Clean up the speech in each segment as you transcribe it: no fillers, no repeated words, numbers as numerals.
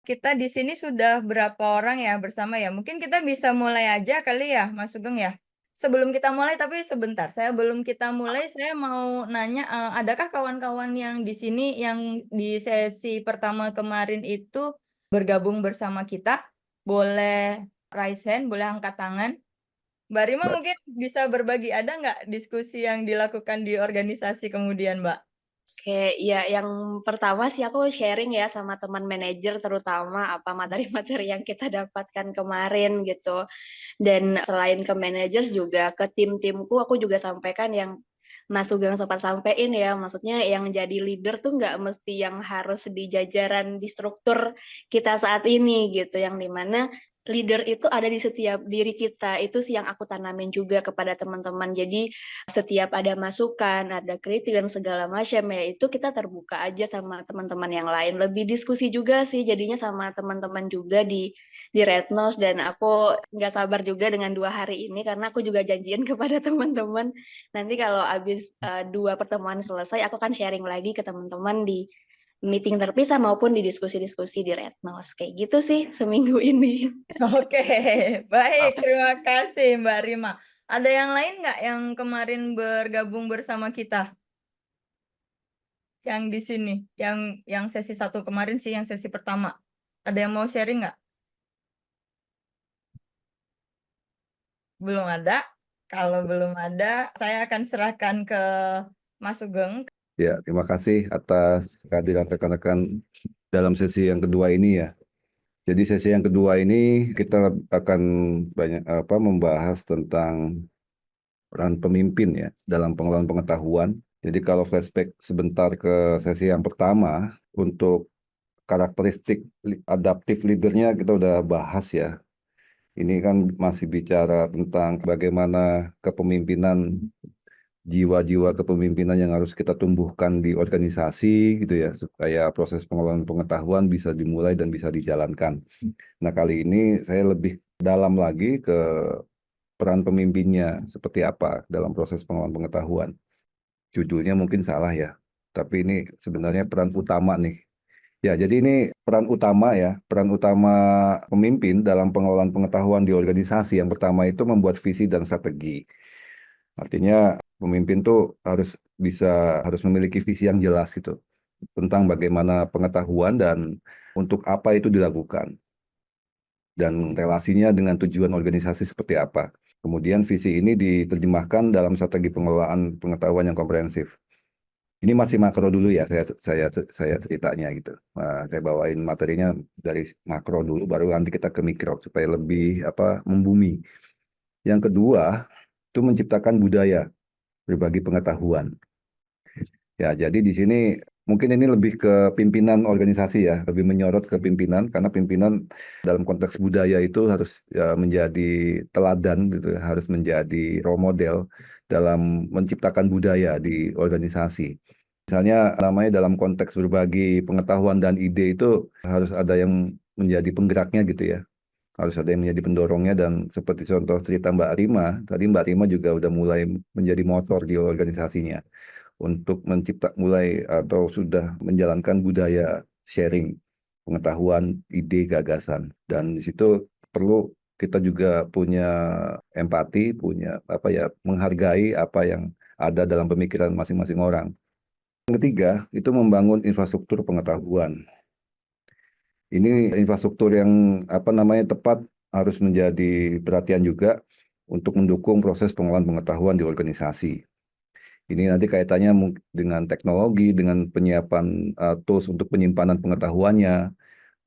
kita di sini sudah berapa orang ya bersama ya? Mungkin kita bisa mulai aja kali ya, Mas Sugeng ya? Sebelum kita mulai, tapi sebentar, sebelum kita mulai, saya mau nanya, adakah kawan-kawan yang di sini yang di sesi pertama kemarin itu bergabung bersama kita? Boleh raise hand, boleh angkat tangan. Mbak Rima Mbak. mungkin bisa berbagi, ada nggak diskusi yang dilakukan di organisasi kemudian, Mbak? Oke, ya yang pertama sih aku sharing ya sama teman manajer terutama apa materi-materi yang kita dapatkan kemarin gitu. Dan selain ke managers juga ke tim-timku aku juga sampaikan yang Mas Sugeng sempat sampein ya, maksudnya yang jadi leader tuh nggak mesti yang harus di jajaran di struktur kita saat ini gitu, yang dimana leader itu ada di setiap diri kita, itu sih yang aku tanamin juga kepada teman-teman. Jadi setiap ada masukan, ada kritik dan segala macam ya itu kita terbuka aja sama teman-teman yang lain. Lebih diskusi juga sih jadinya sama teman-teman juga di Retnos, dan aku nggak sabar juga dengan 2 hari ini karena aku juga janjian kepada teman-teman nanti kalau habis 2 pertemuan selesai aku akan sharing lagi ke teman-teman di meeting terpisah maupun di diskusi-diskusi di Retnos kayak gitu sih seminggu ini. Oke, baik. Terima kasih Mbak Rima. Ada yang lain nggak yang kemarin bergabung bersama kita? Yang di sini, yang sesi 1 kemarin sih, yang sesi pertama. Ada yang mau sharing nggak? Belum ada. Kalau belum ada, saya akan serahkan ke Mas Sugeng. Ya, terima kasih atas kehadiran rekan-rekan dalam sesi yang kedua ini ya. Jadi sesi yang kedua ini kita akan banyak membahas tentang peran pemimpin ya dalam pengelolaan pengetahuan. Jadi kalau flashback sebentar ke sesi yang pertama, untuk karakteristik adaptif leadernya kita udah bahas ya. Ini kan masih bicara tentang bagaimana kepemimpinan, jiwa-jiwa kepemimpinan yang harus kita tumbuhkan di organisasi gitu ya, supaya proses pengelolaan pengetahuan bisa dimulai dan bisa dijalankan. Nah, kali ini saya lebih dalam lagi ke peran pemimpinnya seperti apa dalam proses pengelolaan pengetahuan. Judulnya mungkin salah ya, tapi ini sebenarnya peran utama nih. Ya, jadi ini peran utama ya, peran utama pemimpin dalam pengelolaan pengetahuan di organisasi. Yang pertama itu membuat visi dan strategi. Artinya pemimpin tuh harus memiliki visi yang jelas gitu tentang bagaimana pengetahuan dan untuk apa itu dilakukan dan relasinya dengan tujuan organisasi seperti apa. Kemudian visi ini diterjemahkan dalam strategi pengelolaan pengetahuan yang komprehensif. Ini masih makro dulu ya, saya ceritanya gitu. Nah, saya bawain materinya dari makro dulu, baru nanti kita ke mikro supaya lebih membumi. Yang kedua itu menciptakan budaya berbagi pengetahuan. Ya, jadi di sini mungkin ini lebih ke pimpinan organisasi ya, lebih menyorot ke pimpinan karena pimpinan dalam konteks budaya itu harus ya, menjadi teladan gitu, harus menjadi role model dalam menciptakan budaya di organisasi. Misalnya namanya dalam konteks berbagi pengetahuan dan ide itu harus ada yang menjadi penggeraknya gitu ya. Harus ada yang menjadi pendorongnya dan seperti contoh cerita Mbak Rima, tadi Mbak Rima juga udah mulai menjadi motor di organisasinya untuk mulai atau sudah menjalankan budaya sharing pengetahuan, ide, gagasan. Dan di situ perlu kita juga punya empati, punya menghargai apa yang ada dalam pemikiran masing-masing orang. Yang ketiga, itu membangun infrastruktur pengetahuan. Ini infrastruktur yang tepat harus menjadi perhatian juga untuk mendukung proses pengelolaan pengetahuan di organisasi. Ini nanti kaitannya dengan teknologi, dengan penyiapan tools untuk penyimpanan pengetahuannya,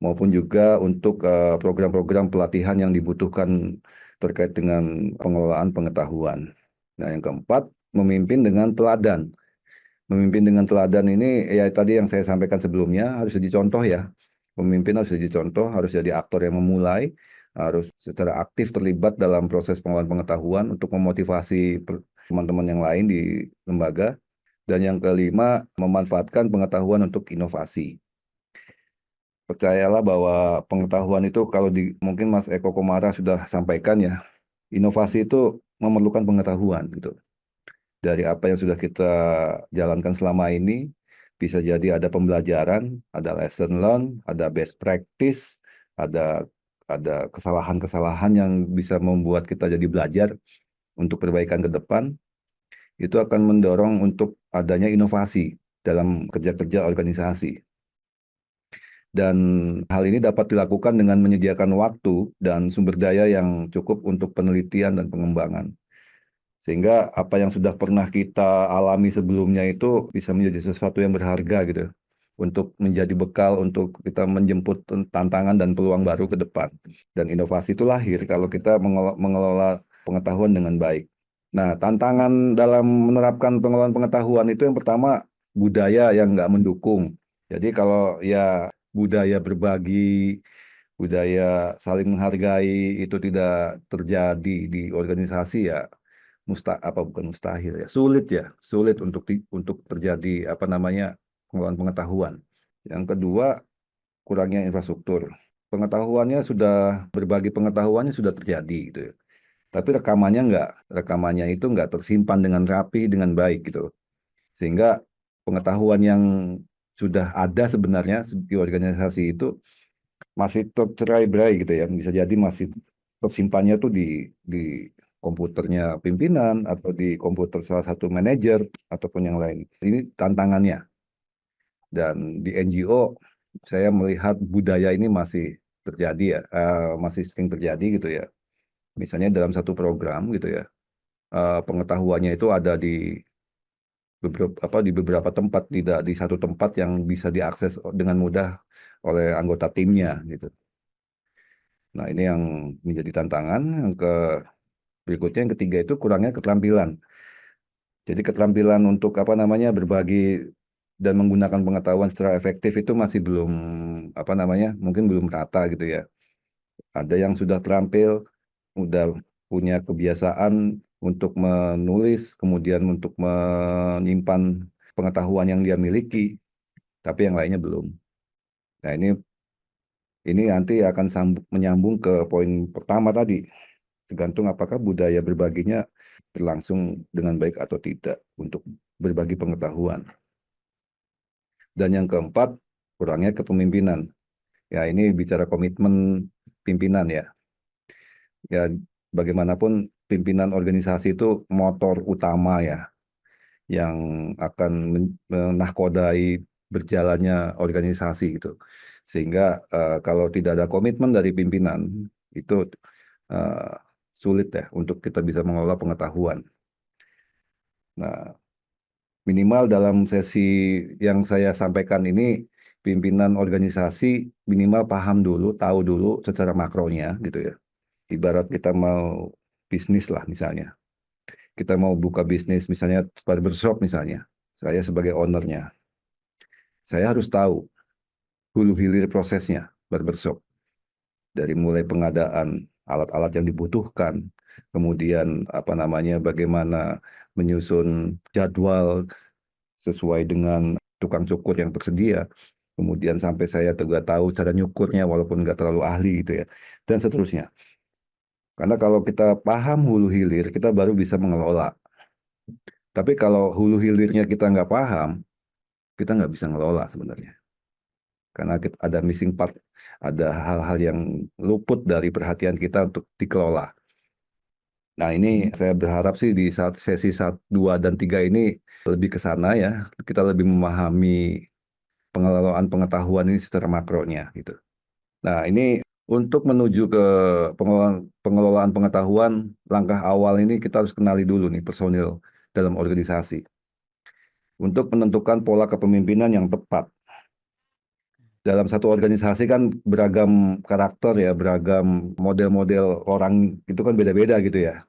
maupun juga untuk program-program pelatihan yang dibutuhkan terkait dengan pengelolaan pengetahuan. Nah, yang keempat, memimpin dengan teladan. Memimpin dengan teladan ini ya tadi yang saya sampaikan sebelumnya harus jadi contoh ya. Pemimpin harus jadi contoh, harus jadi aktor yang memulai, harus secara aktif terlibat dalam proses pengelolaan pengetahuan untuk memotivasi teman-teman yang lain di lembaga. Dan yang kelima, memanfaatkan pengetahuan untuk inovasi. Percayalah bahwa pengetahuan itu kalau mungkin Mas Eko Komara sudah sampaikan ya, inovasi itu memerlukan pengetahuan gitu. Dari apa yang sudah kita jalankan selama ini, Bisa jadi ada pembelajaran, ada lesson learn, ada best practice, ada kesalahan-kesalahan yang bisa membuat kita jadi belajar untuk perbaikan ke depan. Itu akan mendorong untuk adanya inovasi dalam kerja-kerja organisasi. Dan hal ini dapat dilakukan dengan menyediakan waktu dan sumber daya yang cukup untuk penelitian dan pengembangan. Sehingga apa yang sudah pernah kita alami sebelumnya itu bisa menjadi sesuatu yang berharga gitu. Untuk menjadi bekal untuk kita menjemput tantangan dan peluang baru ke depan. Dan inovasi itu lahir kalau kita mengelola pengetahuan dengan baik. Nah, tantangan dalam menerapkan pengelolaan pengetahuan itu yang pertama budaya yang nggak mendukung. Jadi kalau ya budaya berbagi, budaya saling menghargai itu tidak terjadi di organisasi ya bukan mustahil ya, sulit untuk terjadi pengelolaan pengetahuan. Yang kedua, kurangnya infrastruktur. Berbagi pengetahuannya sudah terjadi gitu ya. Tapi rekamannya itu nggak tersimpan dengan rapi, dengan baik gitu. Sehingga pengetahuan yang sudah ada sebenarnya di organisasi itu masih tercerai-berai gitu ya. Bisa jadi masih tersimpannya tuh di komputernya pimpinan atau di komputer salah satu manajer ataupun yang lain. Ini tantangannya. Dan di NGO saya melihat budaya ini masih terjadi ya, masih sering terjadi gitu ya. Misalnya dalam satu program gitu ya, pengetahuannya itu ada di beberapa tempat, tidak di satu tempat yang bisa diakses dengan mudah oleh anggota timnya gitu. Nah, ini yang menjadi tantangan. Berikutnya yang ketiga itu kurangnya keterampilan. Jadi keterampilan untuk berbagi dan menggunakan pengetahuan secara efektif itu masih belum mungkin belum rata gitu ya. Ada yang sudah terampil, udah punya kebiasaan untuk menulis, kemudian untuk menyimpan pengetahuan yang dia miliki, tapi yang lainnya belum. Nah, ini nanti akan menyambung ke poin pertama tadi, tergantung apakah budaya berbaginya berlangsung dengan baik atau tidak untuk berbagi pengetahuan. Dan yang keempat, kurangnya kepemimpinan. Ya, ini bicara komitmen pimpinan ya. Ya, bagaimanapun pimpinan organisasi itu motor utama ya, yang akan menahkodai berjalannya organisasi gitu. Sehingga kalau tidak ada komitmen dari pimpinan, itu uh, sulit ya untuk kita bisa mengelola pengetahuan. Nah, minimal dalam sesi yang saya sampaikan ini, pimpinan organisasi minimal paham dulu, tahu dulu secara makronya gitu ya. Ibarat kita mau bisnis lah misalnya. Kita mau buka bisnis misalnya barbershop misalnya. Saya sebagai ownernya. Saya harus tahu hulu hilir prosesnya barbershop. Dari mulai pengadaan alat-alat yang dibutuhkan, kemudian bagaimana menyusun jadwal sesuai dengan tukang cukur yang tersedia, kemudian sampai saya juga tahu cara nyukurnya walaupun nggak terlalu ahli gitu ya, dan seterusnya. Karena kalau kita paham hulu hilir, kita baru bisa mengelola. Tapi kalau hulu hilirnya kita nggak paham, kita nggak bisa ngelola sebenarnya. Karena kita ada missing part, ada hal-hal yang luput dari perhatian kita untuk dikelola. Nah, ini saya berharap sih di sesi 1, 2, dan 3 ini lebih ke sana ya. Kita lebih memahami pengelolaan pengetahuan ini secara makronya gitu. Nah, ini untuk menuju ke pengelolaan pengetahuan, langkah awal ini kita harus kenali dulu nih personil dalam organisasi. Untuk menentukan pola kepemimpinan yang tepat. Dalam satu organisasi kan beragam karakter ya, beragam model-model orang itu kan beda-beda gitu ya.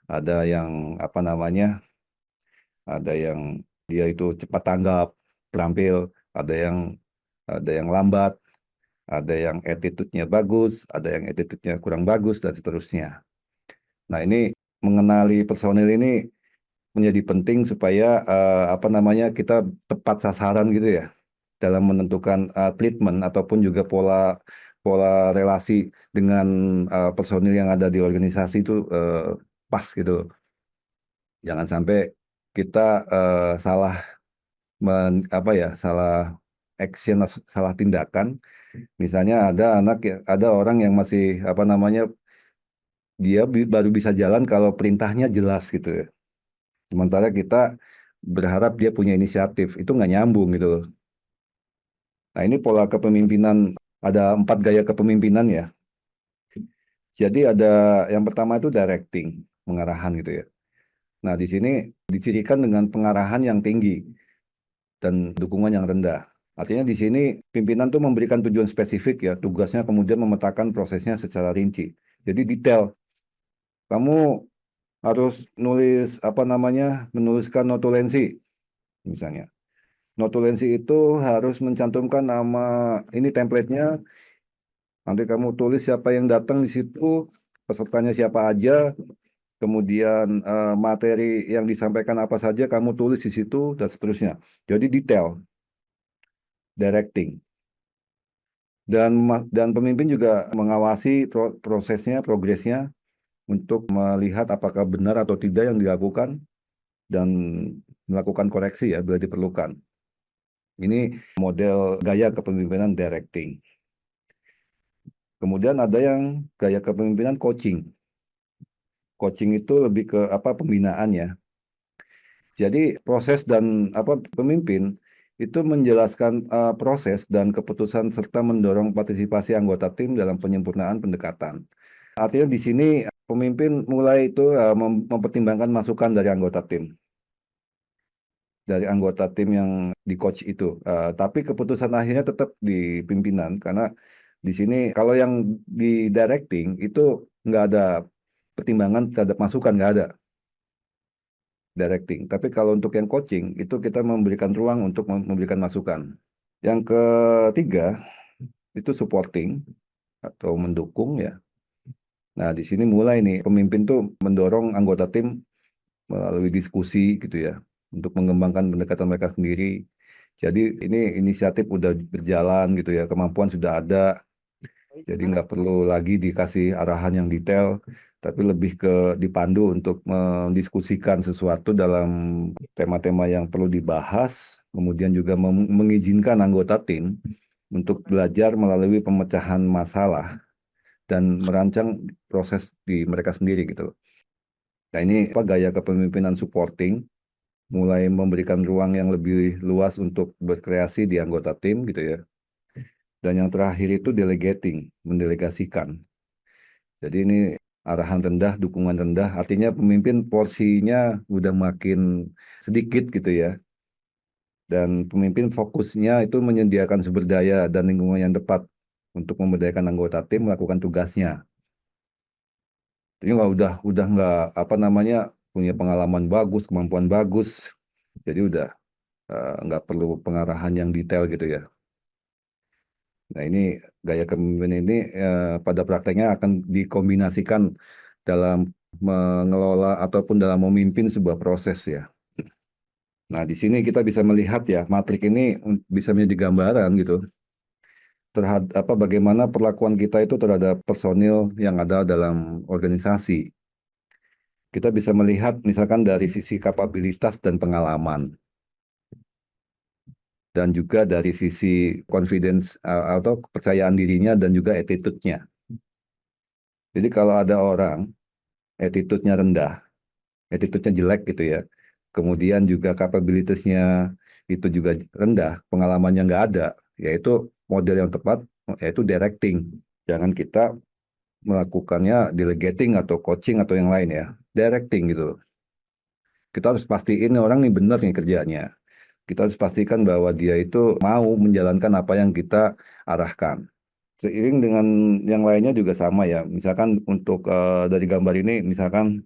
Ada yang ada yang dia itu cepat tanggap, terampil, ada yang lambat, ada yang attitude-nya bagus, ada yang attitude-nya kurang bagus dan seterusnya. Nah, ini mengenali personil ini menjadi penting supaya kita tepat sasaran gitu ya dalam menentukan treatment ataupun juga pola relasi dengan personil yang ada di organisasi itu pas gitu. Jangan sampai kita salah salah action, salah tindakan. Misalnya ada orang yang masih dia baru bisa jalan kalau perintahnya jelas gitu ya. Sementara kita berharap dia punya inisiatif, itu nggak nyambung gitu loh. Nah ini pola kepemimpinan, ada 4 gaya kepemimpinan ya. Jadi ada yang pertama itu directing, pengarahan gitu ya. Nah di sini dicirikan dengan pengarahan yang tinggi dan dukungan yang rendah. Artinya di sini pimpinan tuh memberikan tujuan spesifik ya, tugasnya kemudian memetakan prosesnya secara rinci. Jadi detail. Kamu harus menuliskan notulensi misalnya. Notulensi itu harus mencantumkan nama, ini template-nya, nanti kamu tulis siapa yang datang di situ, pesertanya siapa aja, kemudian materi yang disampaikan apa saja kamu tulis di situ dan seterusnya. Jadi detail, directing. Dan pemimpin juga mengawasi prosesnya, progresnya untuk melihat apakah benar atau tidak yang dilakukan dan melakukan koreksi ya bila diperlukan. Ini model gaya kepemimpinan directing. Kemudian ada yang gaya kepemimpinan coaching. Coaching itu lebih ke pembinaan ya. Jadi proses dan pemimpin itu menjelaskan proses dan keputusan serta mendorong partisipasi anggota tim dalam penyempurnaan pendekatan. Artinya di sini pemimpin mulai itu mempertimbangkan masukan dari anggota tim. Dari anggota tim yang di coach itu. Tapi keputusan akhirnya tetap di pimpinan karena di sini kalau yang di directing itu nggak ada pertimbangan terhadap masukan, nggak ada directing. Tapi kalau untuk yang coaching itu kita memberikan ruang untuk memberikan masukan. Yang ketiga itu supporting atau mendukung ya. Nah di sini mulai nih pemimpin tuh mendorong anggota tim melalui diskusi gitu ya untuk mengembangkan pendekatan mereka sendiri. Jadi ini inisiatif udah berjalan gitu ya, kemampuan sudah ada. Jadi nggak perlu lagi dikasih arahan yang detail, tapi lebih ke dipandu untuk mendiskusikan sesuatu dalam tema-tema yang perlu dibahas, kemudian juga mengizinkan anggota tim untuk belajar melalui pemecahan masalah dan merancang proses di mereka sendiri gitu. Nah ini gaya kepemimpinan supporting, mulai memberikan ruang yang lebih luas untuk berkreasi di anggota tim gitu ya. Dan yang terakhir itu delegating, mendelegasikan. Jadi ini arahan rendah, dukungan rendah, artinya pemimpin porsinya udah makin sedikit gitu ya. Dan pemimpin fokusnya itu menyediakan sumber daya dan lingkungan yang tepat untuk memberdayakan anggota tim melakukan tugasnya. Jadi udah nggak punya pengalaman bagus, kemampuan bagus, jadi udah nggak perlu pengarahan yang detail gitu ya. Nah ini gaya kepemimpinan ini pada prakteknya akan dikombinasikan dalam mengelola ataupun dalam memimpin sebuah proses ya. Nah di sini kita bisa melihat ya matrik ini bisa menjadi gambaran gitu terhadap bagaimana perlakuan kita itu terhadap personil yang ada dalam organisasi. Kita bisa melihat misalkan dari sisi kapabilitas dan pengalaman. Dan juga dari sisi confidence atau kepercayaan dirinya dan juga attitude-nya. Jadi kalau ada orang attitude-nya rendah, attitude-nya jelek gitu ya, kemudian juga kapabilitasnya itu juga rendah, pengalamannya nggak ada, yaitu model yang tepat, yaitu directing. Jangan kita melakukannya delegating atau coaching atau yang lain ya, directing gitu. Kita harus pastiin orang nih benar nih kerjanya. Kita harus pastikan bahwa dia itu mau menjalankan apa yang kita arahkan. Seiring dengan yang lainnya juga sama ya. Misalkan untuk dari gambar ini, misalkan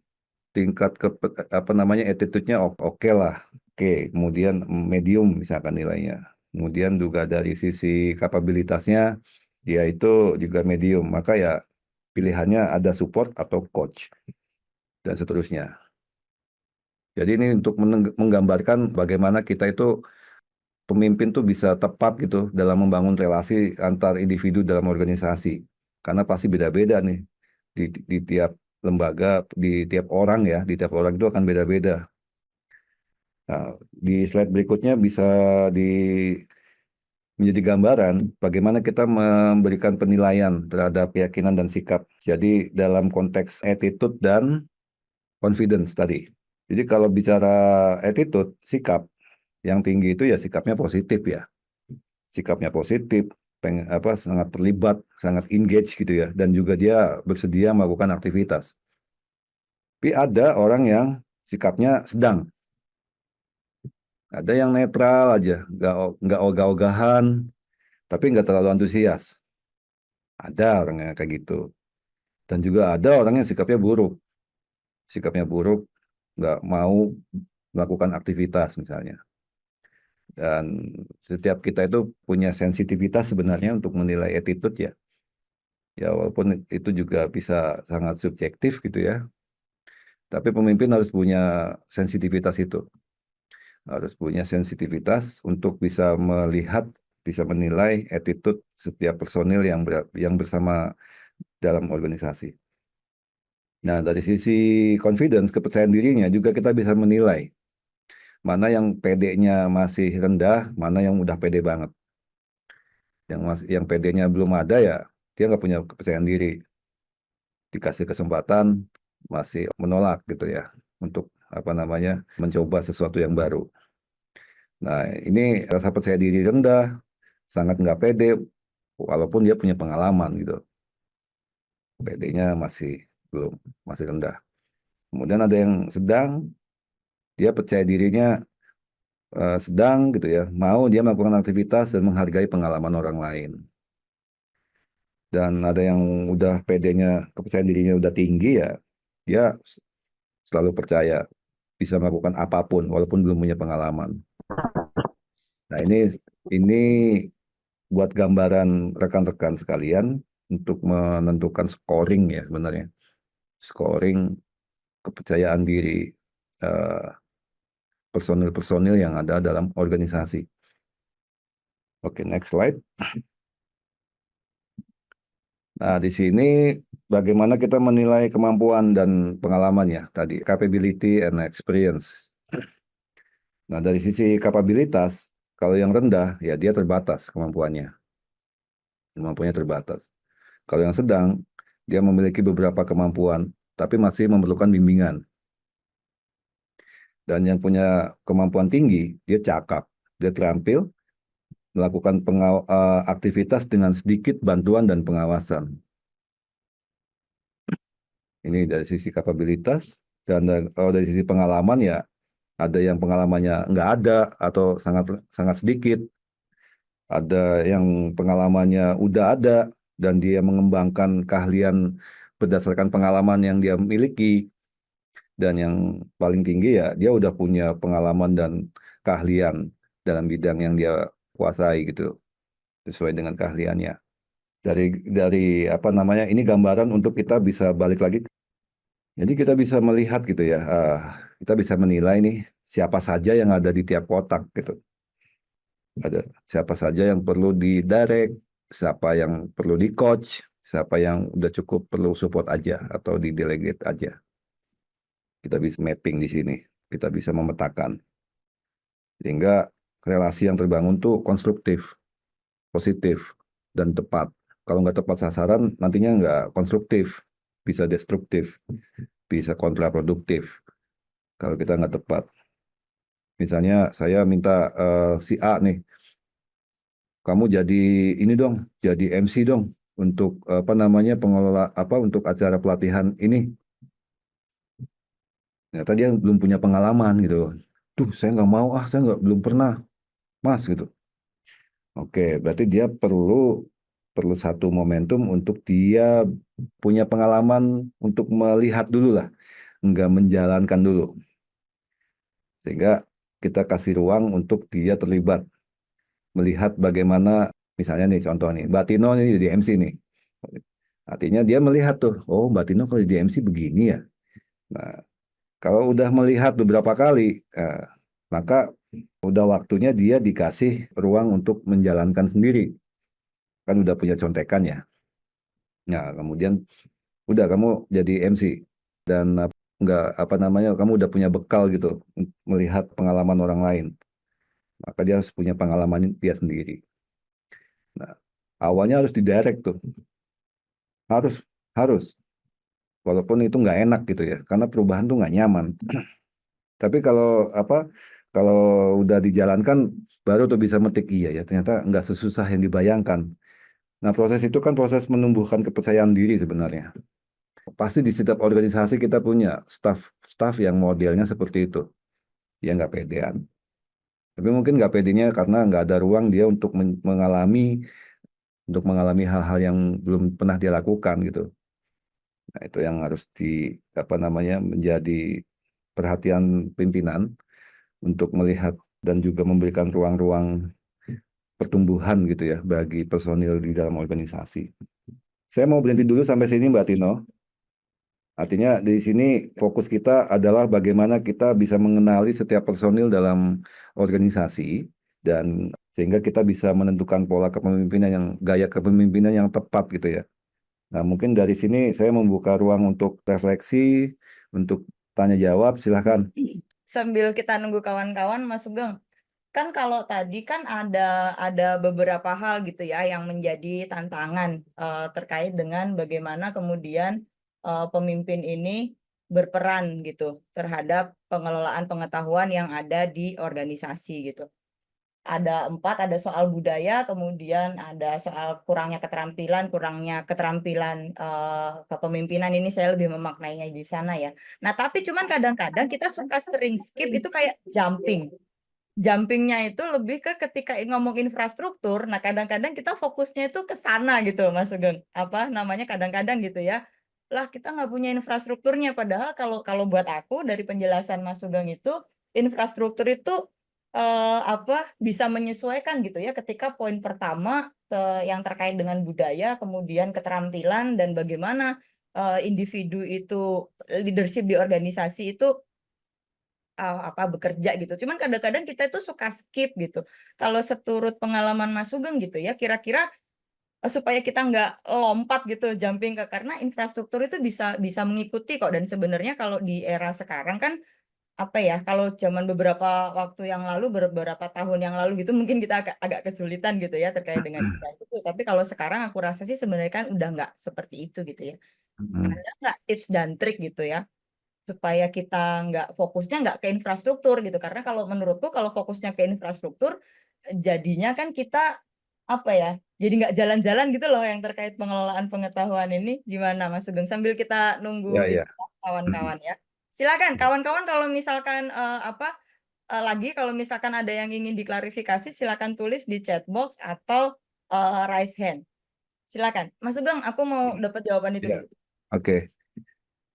tingkat attitude-nya oke lah. Oke, kemudian medium misalkan nilainya. Kemudian juga dari sisi kapabilitasnya, dia itu juga medium. Maka ya pilihannya ada support atau coach dan seterusnya. Jadi ini untuk menggambarkan bagaimana kita itu pemimpin tuh bisa tepat gitu dalam membangun relasi antar individu dalam organisasi. Karena pasti beda-beda nih di tiap lembaga, di tiap orang ya, di tiap orang itu akan beda-beda. Nah, di slide berikutnya bisa menjadi gambaran bagaimana kita memberikan penilaian terhadap keyakinan dan sikap. Jadi dalam konteks attitude dan confidence tadi. Jadi kalau bicara attitude, sikap yang tinggi itu ya sikapnya positif ya. Sikapnya positif, sangat terlibat, sangat engage gitu ya, dan juga dia bersedia melakukan aktivitas. Tapi ada orang yang sikapnya sedang, ada yang netral aja, nggak ogah-ogahan, tapi nggak terlalu antusias. Ada orang yang kayak gitu. Dan juga ada orang yang sikapnya buruk, nggak mau melakukan aktivitas misalnya. Dan setiap kita itu punya sensitivitas sebenarnya untuk menilai attitude ya. Ya walaupun itu juga bisa sangat subjektif gitu ya. Tapi pemimpin harus punya sensitivitas itu. Harus punya sensitivitas untuk bisa melihat, bisa menilai attitude setiap personil yang bersama dalam organisasi. Nah, dari sisi confidence, kepercayaan dirinya juga kita bisa menilai mana yang PD-nya masih rendah, mana yang udah pede banget. Yang PD-nya belum ada ya, dia nggak punya kepercayaan diri. Dikasih kesempatan, masih menolak gitu ya, untuk mencoba sesuatu yang baru. Nah, ini rasa percaya diri rendah, sangat nggak pede, walaupun dia punya pengalaman gitu. PD-nya masih rendah. Kemudian ada yang sedang, dia percaya dirinya sedang gitu ya, mau dia melakukan aktivitas dan menghargai pengalaman orang lain. Dan ada yang udah PD-nya, kepercayaan dirinya udah tinggi ya, dia selalu percaya bisa melakukan apapun walaupun belum punya pengalaman. Nah, ini buat gambaran rekan-rekan sekalian untuk menentukan scoring ya sebenarnya. Scoring kepercayaan diri eh, personil-personil yang ada dalam organisasi. Oke, next slide. Nah, di sini bagaimana kita menilai kemampuan dan pengalaman ya tadi, capability and experience. Nah, dari sisi kapabilitas, kalau yang rendah ya dia terbatas kemampuannya. Kemampuannya terbatas. Kalau yang sedang, dia memiliki beberapa kemampuan, tapi masih memerlukan bimbingan. Dan yang punya kemampuan tinggi, dia cakap, dia terampil, melakukan aktivitas dengan sedikit bantuan dan pengawasan. Ini dari sisi kapabilitas, dan kalau dari sisi pengalaman ya, ada yang pengalamannya nggak ada atau sangat sangat sedikit, ada yang pengalamannya udah ada dan dia mengembangkan keahlian berdasarkan pengalaman yang dia miliki, dan yang paling tinggi ya dia udah punya pengalaman dan keahlian dalam bidang yang dia kuasai gitu, sesuai dengan keahliannya. Dari ini gambaran untuk kita bisa balik lagi. Jadi kita bisa melihat gitu ya, kita bisa menilai nih siapa saja yang ada di tiap kotak gitu. Ada siapa saja yang perlu di-direct, siapa yang perlu di-coach, siapa yang udah cukup perlu support aja atau di-delegate aja. Kita bisa mapping di sini, kita bisa memetakan. Sehingga relasi yang terbangun tuh konstruktif, positif, dan tepat. Kalau nggak tepat sasaran, nantinya nggak konstruktif, bisa destruktif, bisa kontraproduktif kalau kita nggak tepat. Misalnya saya minta si A nih, kamu jadi ini dong, jadi MC dong untuk pengelola untuk acara pelatihan ini. Ternyata dia belum punya pengalaman gitu. Tuh, saya nggak mau, saya belum pernah, Mas gitu. Oke, berarti dia perlu satu momentum untuk dia punya pengalaman untuk melihat dulu lah, nggak menjalankan dulu. Sehingga kita kasih ruang untuk dia terlibat, melihat bagaimana, misalnya nih contoh nih, Mbak Tino nih di MC nih. Artinya dia melihat tuh, oh Mbak Tino kalau di MC begini ya. Nah, kalau udah melihat beberapa kali, maka udah waktunya dia dikasih ruang untuk menjalankan sendiri. Kan udah punya contekan ya. Nah, kemudian udah kamu jadi MC. Dan apa namanya, kamu udah punya bekal gitu melihat pengalaman orang lain. Maka dia harus punya pengalaman dia sendiri. Nah, awalnya harus didirect tuh, harus harus, walaupun itu nggak enak gitu ya, karena perubahan tuh nggak nyaman. Tapi kalau udah dijalankan, baru tuh bisa metik iya ya, ternyata nggak sesusah yang dibayangkan. Nah, proses itu kan proses menumbuhkan kepercayaan diri sebenarnya. Pasti di setiap organisasi kita punya staff yang modelnya seperti itu, yang nggak pedean. Tapi mungkin nggak pedenya karena nggak ada ruang dia untuk mengalami hal-hal yang belum pernah dia lakukan gitu. Nah, itu yang harus apa namanya, menjadi perhatian pimpinan untuk melihat dan juga memberikan ruang-ruang pertumbuhan gitu ya bagi personil di dalam organisasi. Saya mau berhenti dulu sampai sini, Mbak Tino. Artinya di sini fokus kita adalah bagaimana kita bisa mengenali setiap personil dalam organisasi dan sehingga kita bisa menentukan pola kepemimpinan gaya kepemimpinan yang tepat gitu ya. Nah, mungkin dari sini saya membuka ruang untuk refleksi, untuk tanya jawab, silahkan. Sambil kita nunggu kawan-kawan, Mas Sugeng, kan kalau tadi kan ada beberapa hal gitu ya yang menjadi tantangan terkait dengan bagaimana kemudian pemimpin ini berperan gitu terhadap pengelolaan pengetahuan yang ada di organisasi gitu. Ada 4, ada soal budaya, kemudian ada soal kurangnya keterampilan kepemimpinan, ini saya lebih memaknainya di sana ya. Nah, tapi cuman kadang-kadang kita suka sering skip itu kayak jumping. Jumpingnya itu lebih ke ketika ngomong infrastruktur, nah kadang-kadang kita fokusnya itu ke sana gitu, Mas Sugeng. Apa namanya, kadang-kadang gitu ya. Lah, kita nggak punya infrastrukturnya, padahal kalau kalau buat aku dari penjelasan Mas Sugeng itu, infrastruktur itu bisa menyesuaikan gitu ya ketika poin pertama yang terkait dengan budaya, kemudian keterampilan dan bagaimana individu itu leadership di organisasi itu bekerja gitu. Cuman kadang-kadang kita itu suka skip gitu. Kalau seturut pengalaman Mas Sugeng gitu ya, kira-kira supaya kita nggak lompat gitu jumping karena infrastruktur itu bisa bisa mengikuti kok, dan sebenarnya kalau di era sekarang kan kalau zaman beberapa waktu yang lalu, beberapa tahun yang lalu gitu mungkin kita agak kesulitan gitu ya terkait dengan itu. Tapi kalau sekarang aku rasa sih sebenarnya kan udah nggak seperti itu gitu ya. Ada nggak tips dan trik gitu ya supaya kita fokusnya nggak ke infrastruktur gitu, karena kalau menurutku kalau fokusnya ke infrastruktur jadinya kan kita jadi nggak jalan-jalan gitu loh yang terkait pengelolaan pengetahuan ini. Gimana Mas Sugeng, sambil kita nunggu Ya, itu ya. kawan-kawan ya, silakan kawan-kawan kalau misalkan lagi kalau misalkan ada yang ingin diklarifikasi silakan tulis di chat box atau raise hand. Silakan Mas Sugeng, aku mau dapat jawaban itu Ya, dulu. oke.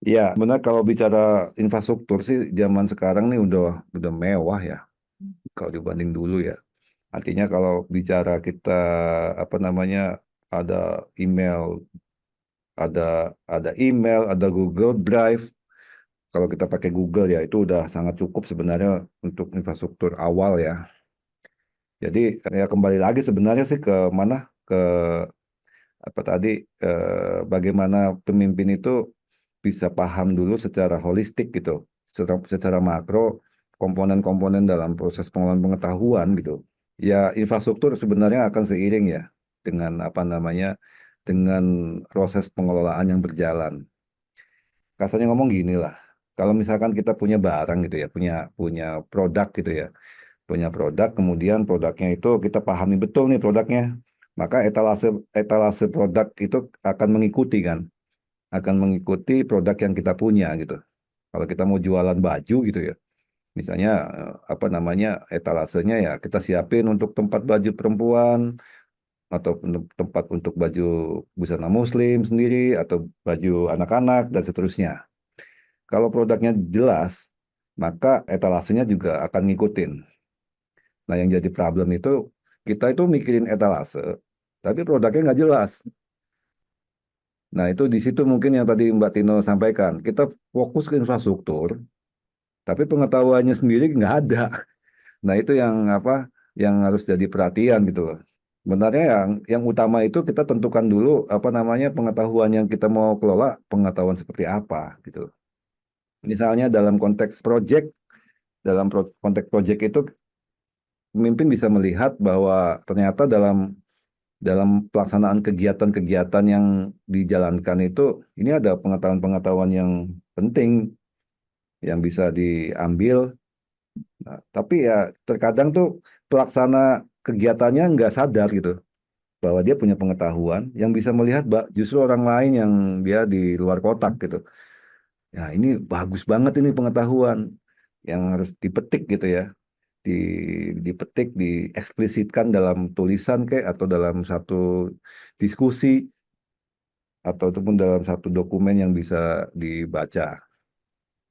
Ya, benar, kalau bicara infrastruktur sih zaman sekarang nih udah mewah ya kalau dibanding dulu ya. Artinya kalau bicara kita apa namanya, ada email, ada email, ada Google Drive. Kalau kita pakai Google ya itu udah sangat cukup sebenarnya untuk infrastruktur awal ya. Jadi ya kembali lagi sebenarnya sih ke mana, ke apa tadi, bagaimana pemimpin itu bisa paham dulu secara holistik gitu, secara makro komponen-komponen dalam proses pengelolaan pengetahuan gitu. Ya, infrastruktur sebenarnya akan seiring ya dengan apa namanya, dengan proses pengelolaan yang berjalan. Kasarnya ngomong gini lah, kalau misalkan kita punya barang gitu ya, punya punya produk gitu ya, punya produk, kemudian produknya itu kita pahami betul nih produknya, maka etalase etalase produk itu akan mengikuti kan, akan mengikuti produk yang kita punya gitu. Kalau kita mau jualan baju gitu ya, misalnya apa namanya, etalasenya ya kita siapin untuk tempat baju perempuan atau tempat untuk baju busana muslim sendiri atau baju anak-anak dan seterusnya. Kalau produknya jelas, maka etalasenya juga akan ngikutin. Nah, yang jadi problem itu kita itu mikirin etalase, tapi produknya nggak jelas. Nah, itu di situ mungkin yang tadi Mbak Tino sampaikan. Kita fokus ke infrastruktur, tapi pengetahuannya sendiri nggak ada. Nah, itu yang yang harus jadi perhatian gitu loh. Sebenarnya yang utama itu kita tentukan dulu apa namanya, pengetahuan yang kita mau kelola, pengetahuan seperti apa gitu. Misalnya dalam konteks project, konteks project itu pemimpin bisa melihat bahwa ternyata dalam pelaksanaan kegiatan-kegiatan yang dijalankan itu ini ada pengetahuan-pengetahuan yang penting yang bisa diambil. Nah, tapi ya terkadang tuh pelaksana kegiatannya nggak sadar gitu bahwa dia punya pengetahuan yang bisa melihat justru orang lain yang dia di luar kotak gitu. Ya ini bagus banget ini pengetahuan yang harus dipetik gitu ya. Dipetik, dieksplisitkan dalam tulisan kayak atau dalam satu diskusi ataupun dalam satu dokumen yang bisa dibaca.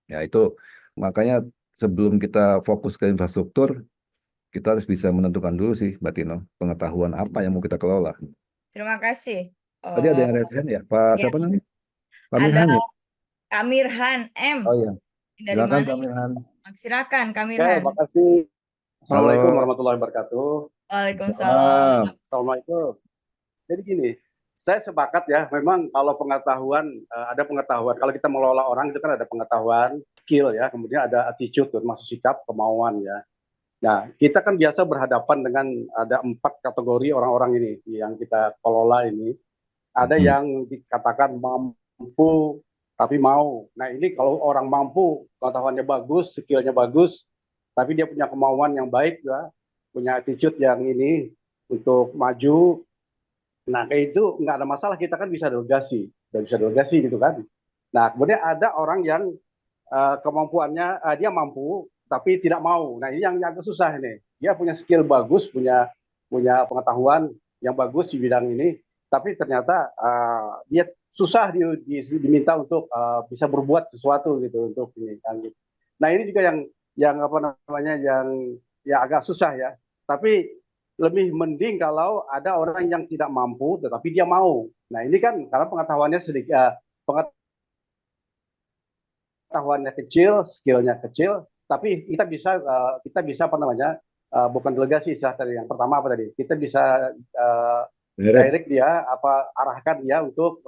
Ya itu makanya sebelum kita fokus ke infrastruktur, kita harus bisa menentukan dulu sih, Mbak Tino, pengetahuan apa yang mau kita kelola. Terima kasih. Tadi ada yang raise hand ya, Pak Ya, siapa namanya? Pak ada Mirhan ya? Kak Mirhan M. Oh iya, Dari silakan mana? Pak Mirhan. Silakan Kak Oke, Mirhan. makasih. Assalamualaikum Halo, warahmatullahi wabarakatuh. Waalaikumsalam. salam. Assalamualaikum. Jadi gini, saya sepakat ya, memang kalau pengetahuan, ada pengetahuan. Kalau kita mengelola orang itu kan ada pengetahuan, skill ya, kemudian ada attitude, termasuk sikap, kemauan ya. Nah, kita kan biasa berhadapan dengan ada 4 kategori orang-orang ini yang kita kelola ini. Ada yang dikatakan mampu tapi mau. Nah, ini kalau orang mampu, pengetahuannya bagus, skillnya bagus, tapi dia punya kemauan yang baik ya, punya attitude yang ini untuk maju. Nah, kayak itu nggak ada masalah, kita kan bisa delegasi gitu kan. Nah, kemudian ada orang yang kemampuannya dia mampu tapi tidak mau. Nah, ini yang agak susah ini. Dia punya skill bagus, punya punya pengetahuan yang bagus di bidang ini, tapi ternyata dia susah diminta untuk bisa berbuat sesuatu gitu untuk ini kan gitu. Nah, ini juga yang apa namanya yang agak susah ya. Tapi lebih mending kalau ada orang yang tidak mampu tetapi dia mau. Nah, ini kan karena pengetahuannya sedikit pengetahuannya kecil, skillnya kecil, tapi kita bisa apa namanya bukan delegasi tadi yang pertama apa tadi kita bisa direct dia apa arahkan dia untuk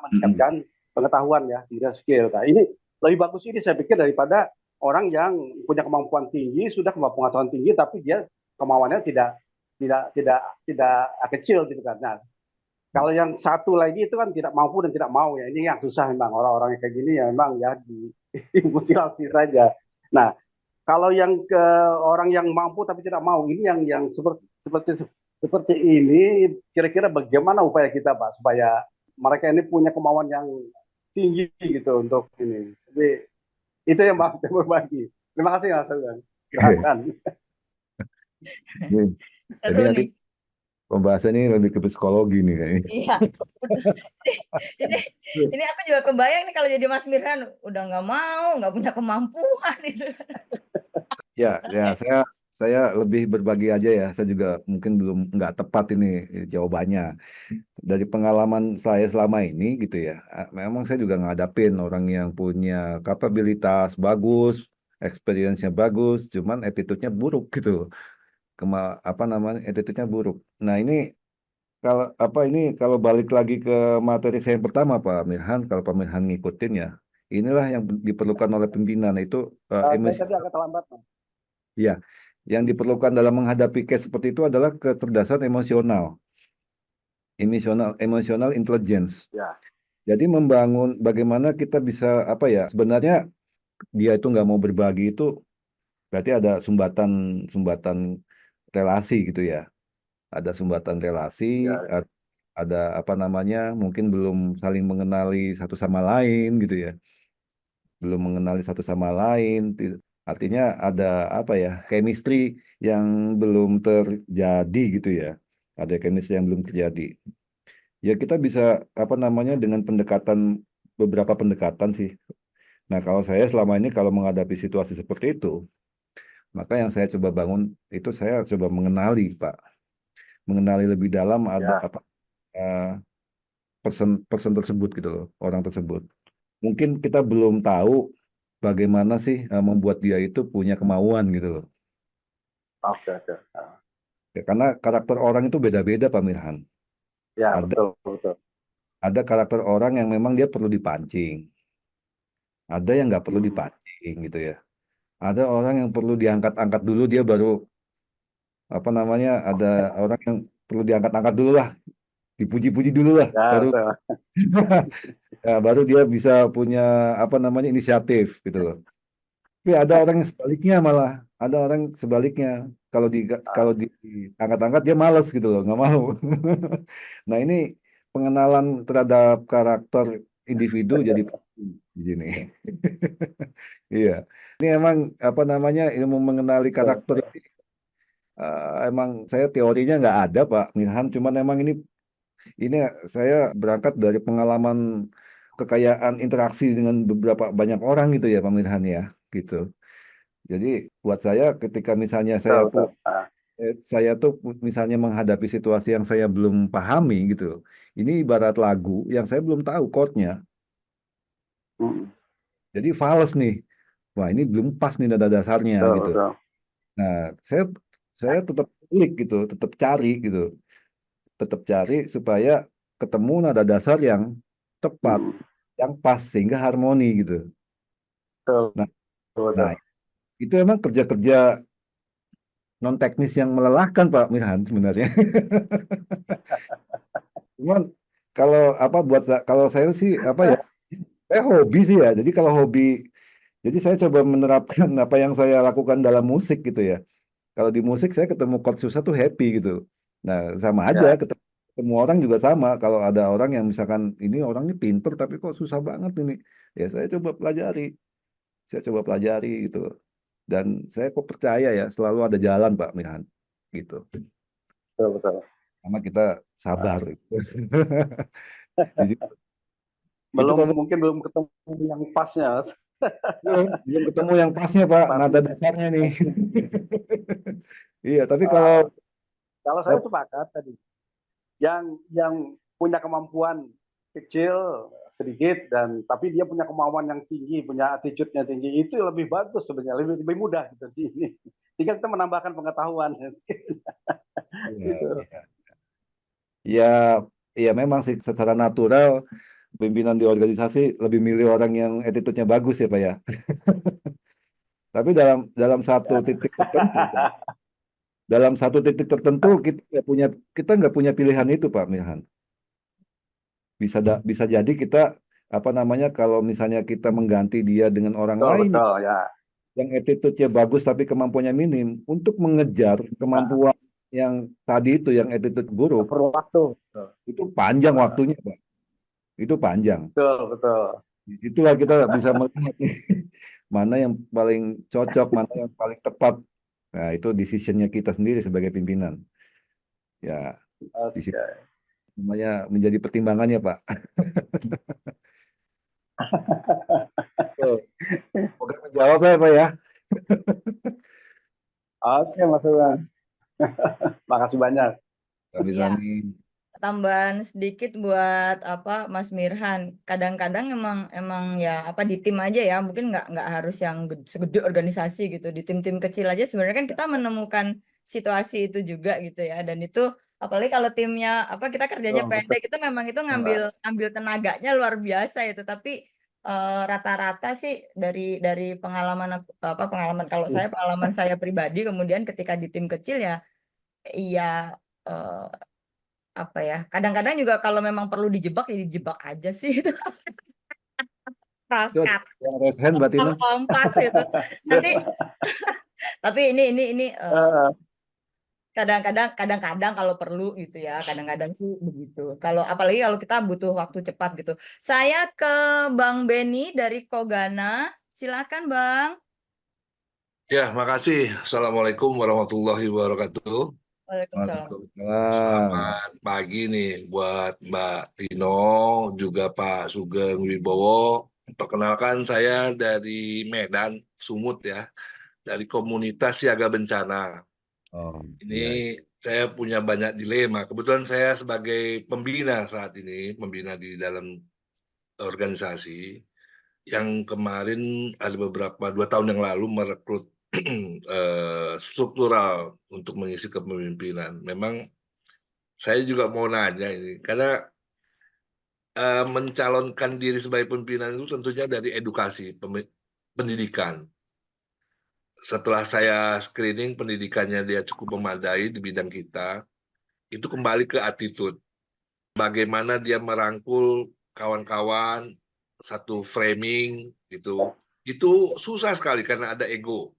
meningkatkan pengetahuan ya tidak skill. Nah, ini lebih bagus ini saya pikir daripada orang yang punya kemampuan tinggi sudah pengetahuan tinggi tapi dia kemauannya tidak kecil gitu kan. Nah, kalau yang satu lagi itu kan tidak mampu dan tidak mau ya. Ini yang susah memang orang-orang yang kayak gini ya memang ya dimutilasi saja. Nah, kalau yang ke orang yang mampu tapi tidak mau ini yang seperti ini kira-kira bagaimana upaya kita Pak supaya mereka ini punya kemauan yang tinggi gitu untuk ini. Jadi itu yang Pak saya berbagi. Terima kasih Mas Alwan. Silakan. Jadi nanti pembahasan ini lebih ke psikologi nih kayaknya. Iya. ini aku juga kebayang nih kalau jadi Mas Mirhan udah nggak mau, nggak punya kemampuan itu. Ya, saya lebih berbagi aja ya. Saya juga mungkin belum nggak tepat ini jawabannya. Dari pengalaman saya selama ini gitu ya, memang saya juga ngadapin orang yang punya kapabilitas bagus, experience-nya bagus, cuman attitude-nya buruk gitu. Apa namanya? Attitude-nya buruk. Nah, kalau balik lagi ke materi saya yang pertama Pak Mirhan, kalau Pak Mirhan ngikutin ya, inilah yang diperlukan oleh pimpinan itu Saya emosi. tadi agak terlambat. Ya, yang diperlukan dalam menghadapi case seperti itu adalah kecerdasan emosional, emosional intelligence. Ya. Jadi membangun bagaimana kita bisa apa ya? Sebenarnya dia itu nggak mau berbagi itu berarti ada sumbatan relasi gitu ya. Ada sumbatan relasi, Ya. ada apa namanya? Mungkin belum saling mengenali satu sama lain gitu ya. Belum mengenali satu sama lain. Artinya ada apa ya, chemistry yang belum terjadi gitu ya. Ada chemistry yang belum terjadi. Ya kita bisa apa namanya dengan beberapa pendekatan sih. Nah kalau saya selama ini kalau menghadapi situasi seperti itu, maka yang saya coba bangun itu saya coba mengenali Pak, mengenali lebih dalam ada Ya. apa person tersebut gitu loh, orang tersebut. Mungkin kita belum tahu bagaimana sih membuat dia itu punya kemauan gitu loh. Oke. Ya, karena karakter orang itu beda-beda Pak Mirhan. Ya, Ada betul. ada karakter orang yang memang dia perlu dipancing. ada yang nggak perlu Hmm. dipancing gitu ya. Ada orang yang perlu diangkat-angkat dulu dia baru apa namanya, ada orang yang perlu diangkat-angkat dulu lah, dipuji-puji dulu lah, Ya, baru betul. ya, baru dia bisa punya apa namanya inisiatif gitu loh. Tapi ada orang yang sebaliknya malah, ada orang sebaliknya kalau di kalau diangkat-angkat dia malas gitu loh, nggak mau. Nah ini pengenalan terhadap karakter individu jadi penting di sini. Iya, ini emang apa namanya ilmu mengenali karakter ini, emang saya teorinya nggak ada Pak Mirhan, cuman emang ini saya berangkat dari pengalaman kekayaan interaksi dengan beberapa banyak orang gitu ya Pak Mirhan ya, gitu. Jadi buat saya ketika misalnya Betul, betul. saya tuh misalnya menghadapi situasi yang saya belum pahami gitu. Ini ibarat lagu yang saya belum tahu chordnya. Hmm. Jadi fals nih. Wah, ini belum pas nih nada dasarnya Betul, gitu. betul. Nah, saya tetap klik gitu, tetap cari gitu. Tetap cari supaya ketemu nada dasar yang tepat, Hmm. yang pas sehingga harmoni gitu. Betul, Nah, betul, nah betul. itu emang kerja-kerja non teknis yang melelahkan Pak Mirhan sebenarnya. Cuman kalau apa kalau saya sih apa ya, saya hobi sih ya. Jadi kalau hobi, jadi saya coba menerapkan apa yang saya lakukan dalam musik gitu ya. Kalau di musik saya ketemu chord susah tuh happy gitu. Nah, sama aja Ya, ketemu orang juga sama. Kalau ada orang yang misalkan ini orangnya pinter tapi kok susah banget ini. Ya saya coba pelajari. Saya coba pelajari gitu. Dan saya kok percaya ya selalu ada jalan Pak Mirhan. Gitu. betul, betul. Sama kita sabar. Di situ- itu Belum, kalau mungkin belum ketemu yang pasnya, Mas. belum ketemu yang pasnya Pak, nada Partnya. dasarnya nih. Iya, tapi kalau Ah, kalau saya sepakat tadi, yang punya kemampuan kecil sedikit dan tapi dia punya kemauan yang tinggi, punya attitude-nya tinggi, itu lebih bagus sebenarnya, lebih mudah gitu di sini. Tinggal kita menambahkan pengetahuan iya, gitu. iya. Ya, ya memang sih secara natural pimpinan di organisasi lebih milih orang yang attitude-nya bagus ya Pak ya. Tapi dalam satu titik tertentu, Pak, dalam satu titik tertentu kita nggak punya pilihan itu Pak Mirhan. Bisa jadi kita apa namanya kalau misalnya kita mengganti dia dengan orang Betul, lain betul ya. yang attitude-nya bagus tapi kemampuannya minim untuk mengejar Nah, kemampuan yang tadi itu yang attitude buruk perlu waktu. Betul, itu panjang waktunya Pak. Itu panjang. betul, betul. Itulah kita bisa melihat nih, mana yang paling cocok, mana yang paling tepat. Nah, itu decisionnya kita sendiri sebagai pimpinan. Ya, di situ Oke. namanya menjadi pertimbangannya, Pak. Tuh, semoga menjawab ya, Pak ya. Oke, Mas Iwan. Makasih banyak. Ya, Kami tambahan sedikit buat apa Mas Mirhan. Kadang-kadang emang ya apa di tim aja ya, mungkin nggak harus yang segede organisasi gitu. Di tim-tim kecil aja sebenarnya kan kita menemukan situasi itu juga gitu ya. Dan itu apalagi kalau timnya apa kita kerjanya Betul, betul. pendek itu memang itu ngambil ngambil tenaganya luar biasa itu. Tapi rata-rata sih dari pengalaman apa pengalaman kalau saya pengalaman saya pribadi kemudian ketika di tim kecil ya iya eh, apa ya kadang-kadang juga kalau memang perlu dijebak ya dijebak aja sih itu itu raskat yang raise hand berarti kalau nah. kompas gitu nanti tapi ini kadang-kadang kalau perlu gitu ya kadang-kadang sih begitu kalau apalagi kalau kita butuh waktu cepat gitu saya ke Bang Beni dari Kogana silakan Bang. Ya, makasih. Assalamualaikum warahmatullahi wabarakatuh. Waalaikumsalam. Waalaikumsalam. Selamat pagi nih buat Mbak Tino, juga Pak Sugeng Wibowo. Perkenalkan saya dari Medan, Sumut ya, dari komunitas siaga bencana. Oh, Ini iya. saya punya banyak dilema. Kebetulan saya sebagai pembina saat ini, pembina di dalam organisasi yang kemarin ada beberapa 2 tahun yang lalu merekrut struktural untuk mengisi kepemimpinan. Memang saya juga mau nanya ini karena mencalonkan diri sebagai pimpinan itu tentunya dari edukasi, pendidikan. Setelah saya screening pendidikannya dia cukup memadai di bidang kita, itu kembali ke attitude. Bagaimana dia merangkul kawan-kawan, satu framing gitu. Itu susah sekali karena ada ego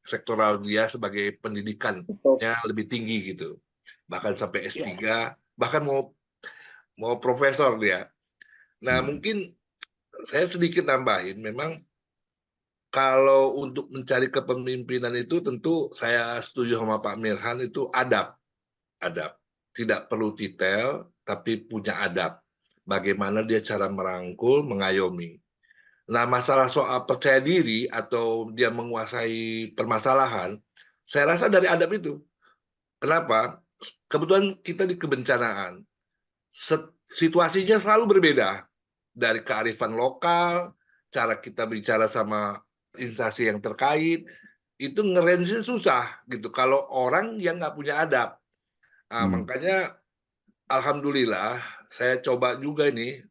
sektoral dia sebagai pendidikannya lebih tinggi gitu. Bahkan sampai S3, bahkan mau profesor dia. Nah, mungkin saya sedikit nambahin, memang kalau untuk mencari kepemimpinan itu tentu saya setuju sama Pak Mirhan, itu adab. Tidak perlu titel, tapi punya adab. Bagaimana dia cara merangkul, mengayomi. Nah, masalah soal percaya diri atau dia menguasai permasalahan, saya rasa dari adab itu. Kenapa? Kebetulan kita di kebencanaan. Situasinya selalu berbeda. Dari kearifan lokal, cara kita bicara sama instansi yang terkait, itu ngerange susah gitu. Kalau orang yang nggak punya adab. Makanya alhamdulillah saya coba juga nih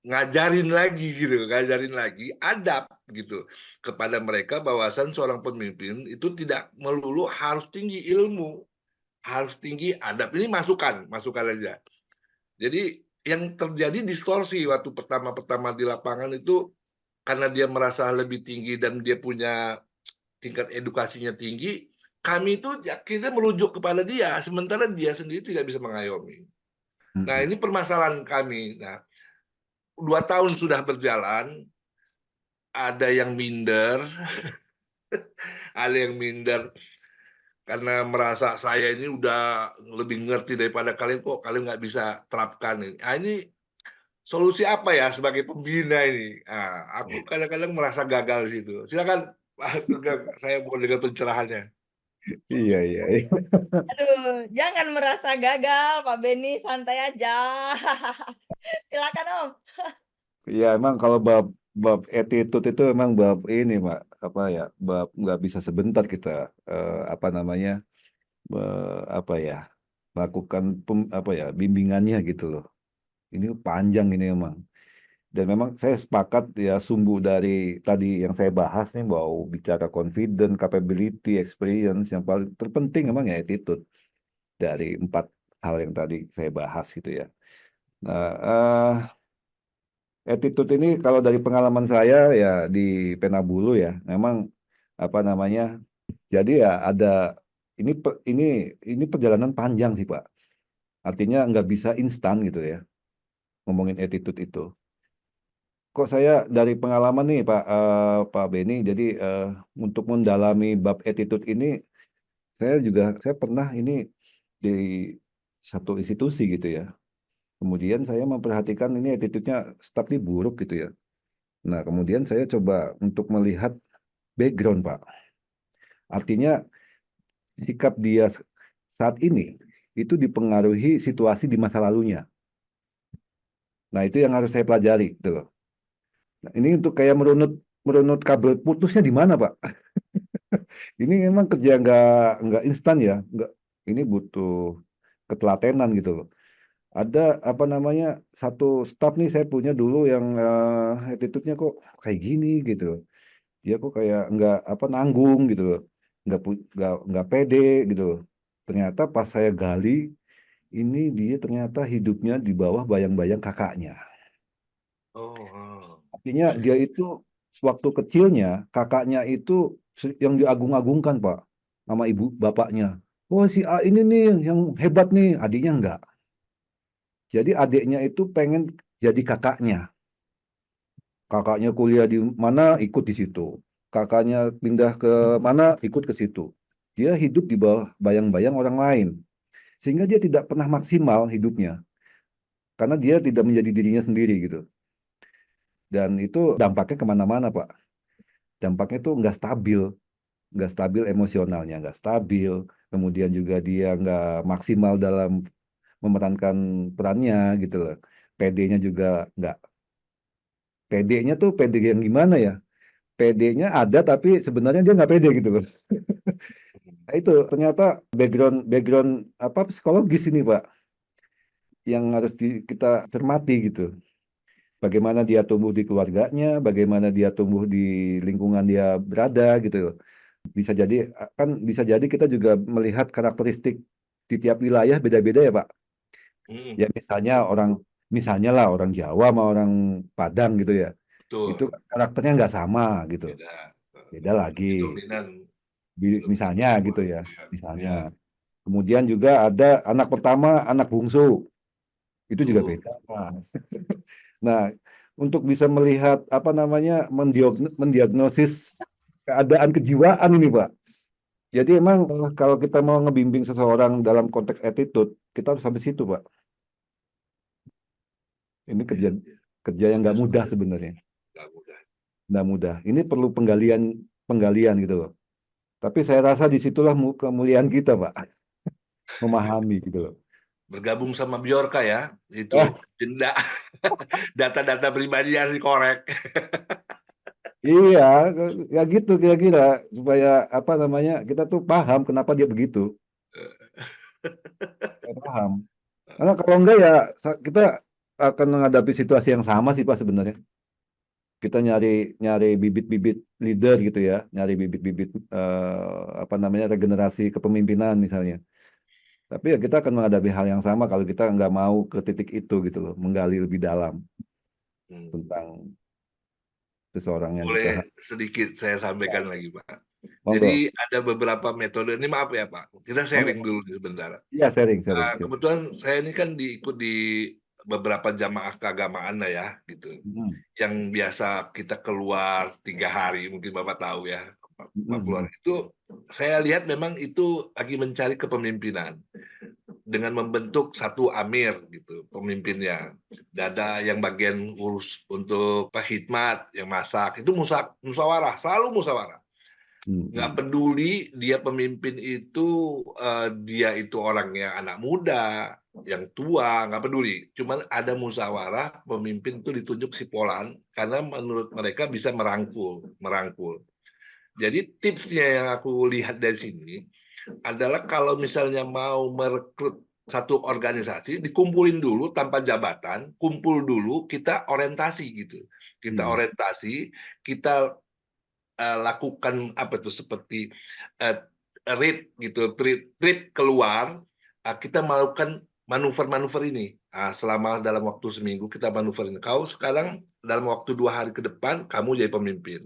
ngajarin lagi adab gitu kepada mereka, bahwasan seorang pemimpin itu tidak melulu harus tinggi ilmu, harus tinggi adab. Ini masukan aja. Jadi yang terjadi distorsi waktu pertama-pertama di lapangan itu karena dia merasa lebih tinggi dan dia punya tingkat edukasinya tinggi, kami itu akhirnya merujuk kepada dia, sementara dia sendiri tidak bisa mengayomi. Nah, ini permasalahan kami. Nah, 2 tahun sudah berjalan, ada yang minder, ada yang minder karena merasa saya ini udah lebih ngerti daripada kalian, kok kalian nggak bisa terapkan ini. Ini solusi apa ya sebagai pembina ini? Aku kadang-kadang merasa gagal di situ. Silakan Pak Sugeng, saya mau dengar pencerahannya. Iya, iya. Aduh, jangan merasa gagal, Pak Beni, santai aja. Silakan Om. Iya, emang kalau bab attitude itu emang bab ini, Pak, apa ya, bab nggak bisa sebentar kita apa namanya, apa ya, melakukan apa ya, bimbingannya gitu loh. Ini panjang ini emang. Dan memang saya sepakat ya, sumbu dari tadi yang saya bahas nih, bahwa bicara confident, capability, experience, yang paling terpenting emang ya attitude dari 4 hal yang tadi saya bahas gitu ya. Nah, attitude ini kalau dari pengalaman saya ya di Penabulu ya, memang apa namanya, jadi ya ada ini ini perjalanan panjang sih Pak. Artinya nggak bisa instan gitu ya, ngomongin attitude itu. Kok saya dari pengalaman nih Pak Beni, jadi untuk mendalami bab attitude ini, saya pernah ini di satu institusi gitu ya. Kemudian saya memperhatikan ini attitude-nya staf ini buruk gitu ya. Nah, kemudian saya coba untuk melihat background, Pak. Artinya sikap dia saat ini itu dipengaruhi situasi di masa lalunya. Nah, itu yang harus saya pelajari gitu loh. Nah, ini untuk kayak merunut kabel putusnya di mana, Pak? Ini memang kerja nggak instan ya, nggak. Ini butuh ketelatenan gitu loh. Ada apa namanya, satu staf nih saya punya dulu yang attitude-nya kok kayak gini gitu. Dia kok kayak nggak apa, nanggung gitu loh, nggak pede gitu loh. Ternyata pas saya gali, ini dia ternyata hidupnya di bawah bayang-bayang kakaknya. Oh. Artinya dia itu waktu kecilnya kakaknya itu yang diagung-agungkan Pak sama ibu bapaknya. Oh si A ini nih yang hebat nih, adiknya enggak. Jadi adiknya itu pengen jadi kakaknya. Kakaknya kuliah di mana, ikut di situ. Kakaknya pindah ke mana, ikut ke situ. Dia hidup di bawah bayang-bayang orang lain. Sehingga dia tidak pernah maksimal hidupnya. Karena dia tidak menjadi dirinya sendiri gitu. Dan itu dampaknya kemana-mana, Pak. Dampaknya itu nggak stabil emosionalnya, nggak stabil. Kemudian juga dia nggak maksimal dalam memerankan perannya gitu loh. PD-nya juga nggak. PD-nya tuh PD yang gimana ya? PD-nya ada tapi sebenarnya dia nggak pede gitu loh. Nah, itu ternyata background background apa psikologis ini Pak. yang harus kita cermati gitu. Bagaimana dia tumbuh di keluarganya, bagaimana dia tumbuh di lingkungan dia berada gitu. Bisa jadi kita juga melihat karakteristik di tiap wilayah beda-beda ya Pak. Mm, Ya misalnya lah orang Jawa sama orang Padang gitu ya. Itu betul, karakternya nggak sama gitu. beda. Beda lagi. Lebih dominan, lebih Misalnya gitu kuat. ya. Ya, Misalnya. ya, Kemudian juga ada anak pertama, anak bungsu. Itu juga betul. beda. Nah, untuk bisa melihat apa namanya mendiagnosis keadaan kejiwaan ini, Pak. Jadi emang kalau kita mau ngebimbing seseorang dalam konteks attitude, kita harus sampai situ, Pak. Ini kerja Ya, kerja yang nggak mudah sebenarnya, nggak mudah. nggak mudah. Ini perlu penggalian penggalian gitu loh. Tapi saya rasa disitulah kemuliaan kita, Pak, memahami gitu loh. Bergabung sama Bjorka ya, itu Ah, denda data-data pribadi harus dikorek. iya, ya gitu kira-kira supaya apa namanya kita tuh paham kenapa dia begitu. Saya paham. Karena kalau enggak ya kita akan menghadapi situasi yang sama sih Pak sebenarnya. Kita nyari nyari bibit-bibit leader gitu ya, nyari bibit-bibit apa namanya regenerasi kepemimpinan misalnya. Tapi ya kita akan menghadapi hal yang sama kalau kita nggak mau ke titik itu gitu loh, menggali lebih dalam Hmm. tentang seseorang yang kita. Boleh sedikit saya sampaikan lagi, Pak. Monggo, Jadi ada beberapa metode, ini maaf ya Pak, kita sharing monggo. dulu sebentar. Iya sharing, sharing, sharing. Kebetulan saya ini kan ikut di beberapa jamaah keagamaan lah ya, gitu. Mm, Yang biasa kita keluar 3 hari, mungkin Bapak tahu ya, mm, keluar mm, itu saya lihat memang itu lagi mencari kepemimpinan dengan membentuk satu amir gitu pemimpinnya. Dada yang bagian urus untuk hikmat, yang masak itu musyawarah, selalu musyawarah. mm, Nggak mm, peduli dia pemimpin itu dia itu orangnya anak muda, yang tua, nggak peduli. Cuman ada musyawarah pemimpin itu ditunjuk sipolan karena menurut mereka bisa merangkul, merangkul. Jadi tipsnya yang aku lihat dari sini adalah kalau misalnya mau merekrut satu organisasi, dikumpulin dulu tanpa jabatan, kumpul dulu, kita orientasi gitu. Kita mm, orientasi, kita lakukan apa tuh seperti uh, read gitu, trip keluar, kita melakukan manuver-manuver ini. Selama dalam waktu seminggu kita manuver ini. Kau sekarang dalam waktu 2 hari ke depan kamu jadi pemimpin.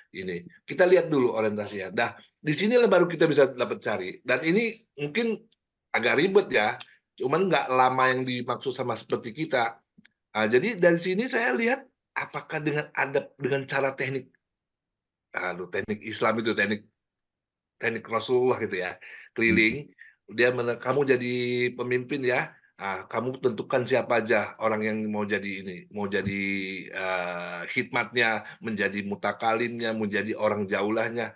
Ini kita lihat dulu orientasinya. Nah, di sinilah baru kita bisa dapat cari. Dan ini mungkin agak ribet ya, cuman nggak lama yang dimaksud sama seperti kita. Jadi dari sini saya lihat apakah dengan adab dengan cara teknik, teknik Islam itu teknik teknik Rasulullah gitu ya, mm, keliling, dia kamu jadi pemimpin ya, kamu tentukan siapa aja orang yang mau jadi ini, mau jadi, khidmatnya, menjadi mutakalimnya, menjadi orang jaulahnya.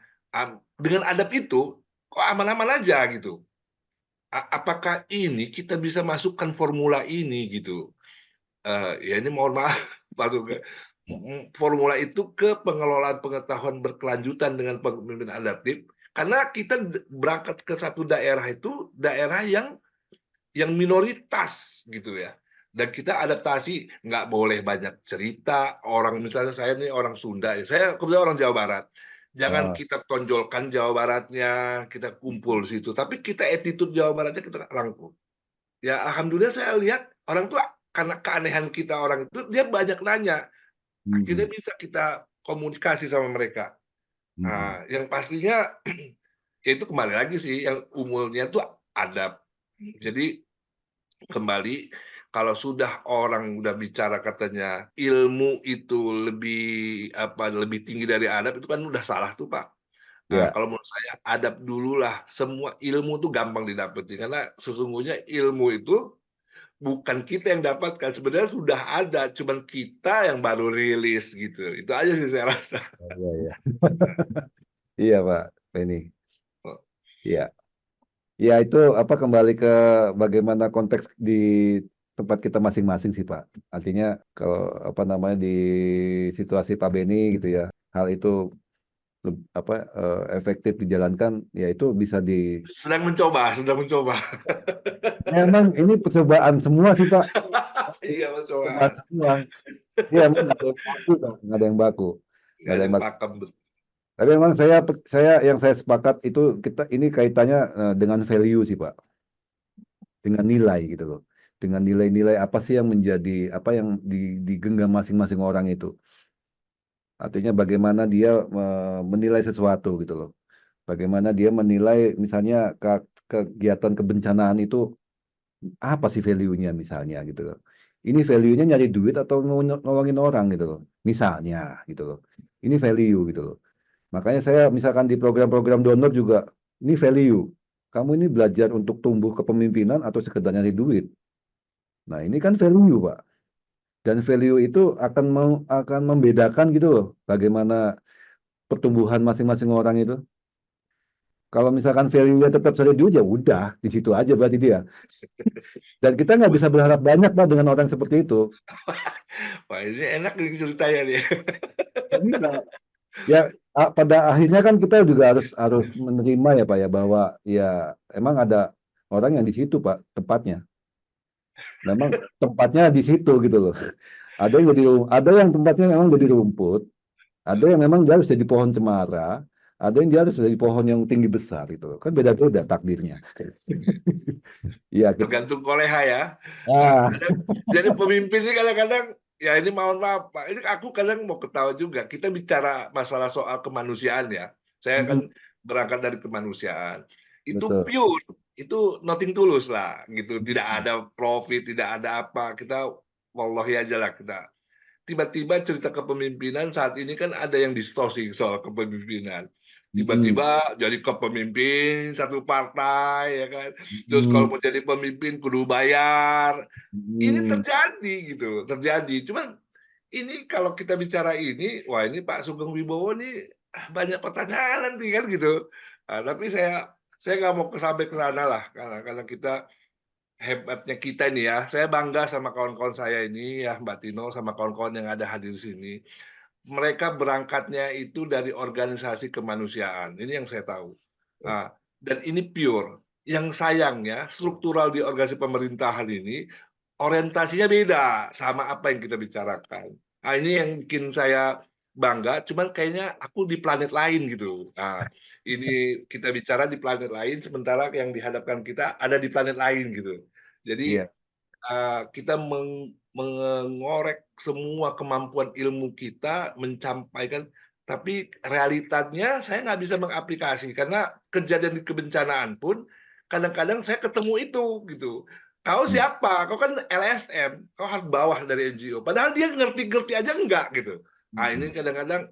Dengan adab itu, kok aman-aman aja gitu. Apakah ini kita bisa masukkan formula ini gitu? Ya ini mohon maaf Pak Sugeng, formula itu ke pengelolaan pengetahuan berkelanjutan dengan pemimpin adaptif, karena kita berangkat ke satu daerah itu daerah yang minoritas gitu ya. Dan kita adaptasi nggak boleh banyak cerita, orang misalnya saya ini orang Sunda, saya kebetulan orang Jawa Barat. Jangan ah, kita tonjolkan Jawa Baratnya, kita kumpul di situ, tapi kita attitude Jawa Baratnya kita rangkul. Ya alhamdulillah saya lihat orang tua karena keanehan kita orang itu dia banyak nanya, akhirnya mm, bisa kita komunikasi sama mereka. mm, Yang pastinya ya itu kembali lagi sih yang umurnya tuh adab. Jadi kembali kalau sudah orang udah bicara katanya ilmu itu lebih tinggi dari adab itu kan udah salah tuh Pak. ya, Kalau menurut saya adab dululah, semua ilmu tuh gampang didapetin karena sesungguhnya ilmu itu bukan kita yang dapatkan, sebenarnya sudah ada, cuman kita yang baru rilis gitu. Itu aja sih saya rasa. iya, iya, iya Pak Benny, iya. Ya itu apa kembali ke bagaimana konteks di tempat kita masing-masing sih Pak. Artinya kalau apa namanya di situasi Pak Beni gitu ya, hal itu efektif dijalankan, ya itu bisa Sedang mencoba, sedang mencoba. memang ini percobaan semua sih Pak, Iya, percobaan mencoba. semua. Iya, emang nggak ada yang baku, Pak. Nggak ada yang baku, nggak Nggak ada ada yang yang baku. pakem. Tapi memang yang saya sepakat itu ini kaitannya dengan value sih Pak, dengan nilai gitu loh, dengan nilai-nilai apa sih yang menjadi apa yang digenggam masing-masing orang itu. Artinya bagaimana dia menilai sesuatu gitu loh. Bagaimana dia menilai misalnya kegiatan kebencanaan itu apa sih value-nya misalnya gitu loh. Ini value-nya nyari duit atau mau nolongin orang gitu loh. Misalnya gitu loh. Ini value gitu loh. Makanya saya misalkan di program-program donor juga ini value. Kamu ini belajar untuk tumbuh kepemimpinan atau sekedar nyari duit. Nah, ini kan value, Pak. Dan value itu akan membedakan gitu loh bagaimana pertumbuhan masing-masing orang itu. Kalau misalkan value-nya tetap cari duit ya udah di situ aja berarti dia. Dan kita nggak bisa berharap banyak Pak dengan orang seperti itu. Wah, ini enak nih ceritanya nih. Nggak bisa. Ya pada akhirnya kan kita juga harus harus menerima ya Pak ya bahwa ya emang ada orang yang di situ Pak tempatnya. Memang tempatnya di situ gitu loh. Ada yang tempatnya memang jadi rumput, ada yang memang dia harus jadi pohon cemara, ada yang dia harus jadi pohon yang tinggi besar gitu loh. Kan beda-beda takdirnya. Iya, Tergantung koleha ya. ah, Kadang jadi pemimpin ini kadang-kadang ya ini mohon maaf Pak, ini aku kadang mau ketawa juga. Kita bicara masalah soal kemanusiaan ya. Saya mm, kan berangkat dari kemanusiaan. Itu betul. pure, itu nothing tulus lah gitu. Tidak Mm, ada profit, tidak ada apa. Kita wallahi aja lah kita. Tiba-tiba cerita kepemimpinan saat ini kan ada yang distorsi soal kepemimpinan. mm, Tiba-tiba jadi kepemimpin satu partai ya kan. Terus kalau mm, mau jadi pemimpin kudu bayar. Ini mm, terjadi gitu, terjadi. Cuman ini kalau kita bicara ini, wah ini Pak Sugeng Wibowo nih banyak pertanyaan nanti kan gitu. Tapi saya nggak mau sampai ke sana lah karena kita hebatnya kita ini ya. Saya bangga sama kawan-kawan saya ini ya Mbak Tino sama kawan-kawan yang ada hadir di sini. Mereka berangkatnya itu dari organisasi kemanusiaan. Ini yang saya tahu. Dan ini pure. Yang sayangnya struktural di organisasi pemerintahan ini orientasinya beda sama apa yang kita bicarakan. Ini yang bikin saya bangga, cuman kayaknya aku di planet lain gitu. Ini kita bicara di planet lain, sementara yang dihadapkan kita ada di planet lain gitu. Jadi iya, kita mengorek semua kemampuan ilmu kita, mencampaikan, tapi realitanya saya nggak bisa mengaplikasi karena kejadian di kebencanaan pun kadang-kadang saya ketemu itu gitu. Kau mm, siapa? Kau kan LSM, kau harus bawah dari NGO. Padahal dia ngerti-ngerti aja enggak gitu. Ini mm. kadang-kadang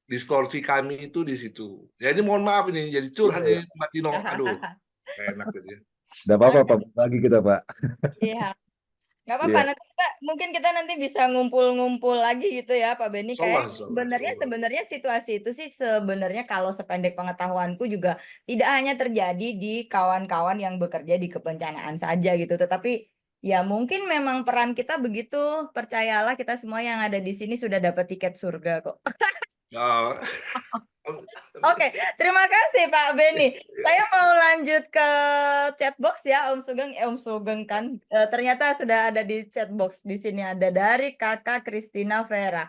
distorsi kami itu di situ. Ya ini mohon maaf ini jadi Iya, curhat iya. nih Mbak Tino. Aduh, nggak enak jadi. Nggak apa-apa Pak, bagi kita Pak. Iya, nggak apa-apa. Iya, Nanti kita nanti bisa ngumpul-ngumpul lagi gitu ya, Pak Beni. Kayak Insyaallah, insyaallah, sebenarnya insyaallah. sebenarnya situasi itu sih sebenarnya kalau sependek pengetahuanku juga tidak hanya terjadi di kawan-kawan yang bekerja di kebencanaan saja gitu, tetapi ya mungkin memang peran kita begitu. Percayalah kita semua yang ada di sini sudah dapat tiket surga kok. Oh. Oke, terima kasih Pak Beni. Saya mau lanjut ke chatbox ya, Om Sugeng. Om Sugeng kan ternyata sudah ada di chatbox. Di sini ada dari Kakak Christina Vera.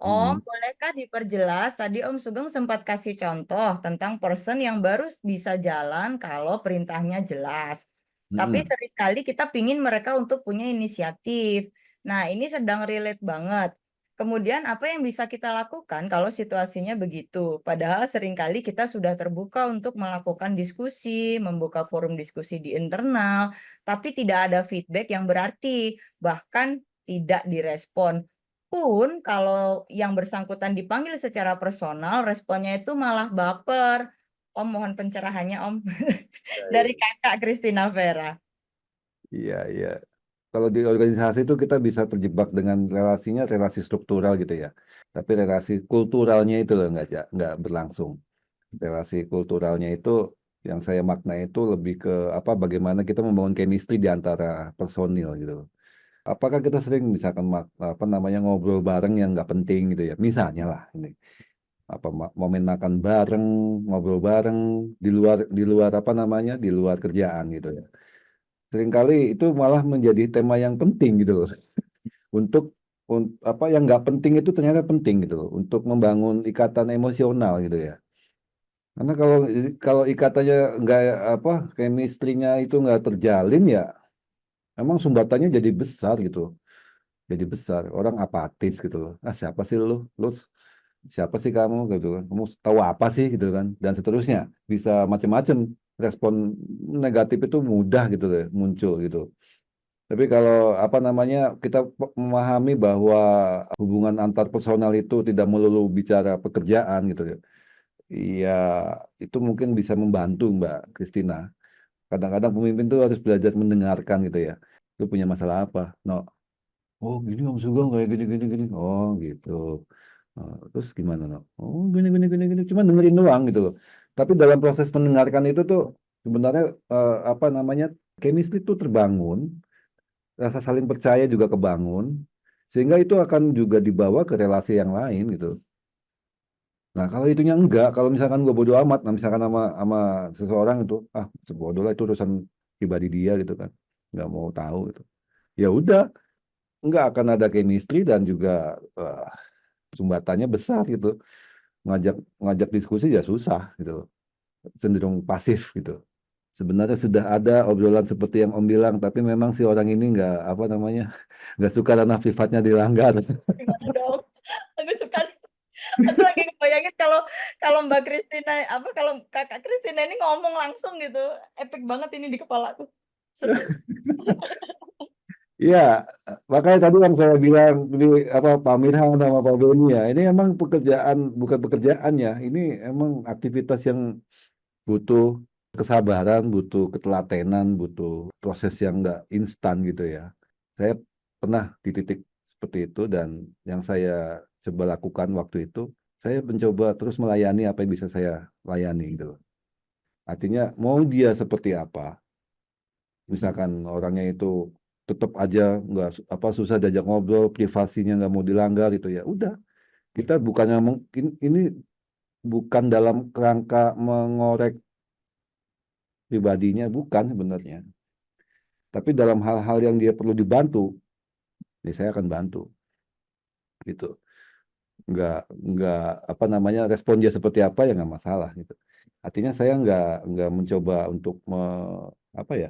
Om, mm, bolehkah diperjelas? Tadi Om Sugeng sempat kasih contoh tentang person yang baru bisa jalan kalau perintahnya jelas. Tapi mm, seringkali kita pingin mereka untuk punya inisiatif. Nah, ini sedang relate banget. Kemudian apa yang bisa kita lakukan kalau situasinya begitu? Padahal seringkali kita sudah terbuka untuk melakukan diskusi, membuka forum diskusi di internal, tapi tidak ada feedback yang berarti, bahkan tidak direspon. Pun kalau yang bersangkutan dipanggil secara personal, responnya itu malah baper. Om, mohon pencerahannya, Om. Dari Kakak Christina Vera. iya, iya. Kalau di organisasi itu kita bisa terjebak dengan relasinya relasi struktural gitu ya. Tapi relasi kulturalnya itu loh nggak berlangsung. Relasi kulturalnya itu yang saya makna itu lebih ke apa bagaimana kita membangun chemistry di antara personil gitu loh. Apakah kita sering misalkan apa namanya ngobrol bareng yang nggak penting gitu ya. Misalnya lah ini. momen makan bareng, ngobrol bareng di luar apa namanya, di luar kerjaan gitu ya. Seringkali itu malah menjadi tema yang penting gitu loh. Untuk apa yang nggak penting itu ternyata penting gitu loh, untuk membangun ikatan emosional gitu ya. Karena kalau ikatannya nggak apa, chemistry-nya itu nggak terjalin ya, emang sumbatannya jadi besar gitu. Jadi besar, orang apatis gitu loh. Ah, siapa sih lu siapa sih kamu gitu kan, kamu tahu apa sih gitu kan, dan seterusnya, bisa macam-macam respon negatif itu mudah gitu loh muncul gitu. Tapi kalau apa namanya, kita memahami bahwa hubungan antar personal itu tidak melulu bicara pekerjaan gitu ya. Iya, itu mungkin bisa membantu Mbak Kristina. Kadang-kadang pemimpin tuh harus belajar mendengarkan gitu ya. Lu punya masalah apa? No. Oh gini Om Sugeng kayak gini gini gini. Oh gitu. Terus gimana no? Oh gini gini gini gini. Cuma dengerin doang gitu loh. Tapi dalam proses mendengarkan itu tuh sebenarnya apa namanya, chemistry itu terbangun, rasa saling percaya juga kebangun, sehingga itu akan juga dibawa ke relasi yang lain gitu. Nah kalau itunya enggak, kalau misalkan gue bodo amat, nah misalkan sama seseorang itu, ah bodoh lah itu urusan pribadi dia gitu kan, nggak mau tahu gitu. Ya udah, nggak akan ada chemistry dan juga eh, sumbatannya besar gitu. Ngajak ngajak diskusi ya susah gitu, cenderung pasif gitu. Sebenarnya sudah ada obrolan seperti yang Om bilang, tapi memang si orang ini nggak apa namanya, nggak suka ranah privatnya dilanggar. Gimana dong? Aku suka. Aku lagi ngebayangin kalau kalau Mbak Kristina apa kalau Kakak Kristina ini ngomong langsung gitu, epic banget ini di kepalaku. Seru. Iya, makanya tadi yang saya bilang di apa Pak Mirhan sama Pak Beni ya, ini emang pekerjaan bukan pekerjaan ya, ini emang aktivitas yang butuh kesabaran, butuh ketelatenan, butuh proses yang nggak instan gitu ya. Saya pernah di titik seperti itu dan yang saya coba lakukan waktu itu, saya mencoba terus melayani apa yang bisa saya layani gitu loh. Artinya mau dia seperti apa, misalkan orangnya itu tetap aja nggak apa susah diajak ngobrol, privasinya nggak mau dilanggar itu ya udah, kita bukannya mungkin ini bukan dalam kerangka mengorek pribadinya, bukan sebenarnya, tapi dalam hal-hal yang dia perlu dibantu ya saya akan bantu gitu. nggak nggak apa namanya, respon dia seperti apa ya nggak masalah gitu. Artinya saya nggak mencoba untuk apa ya,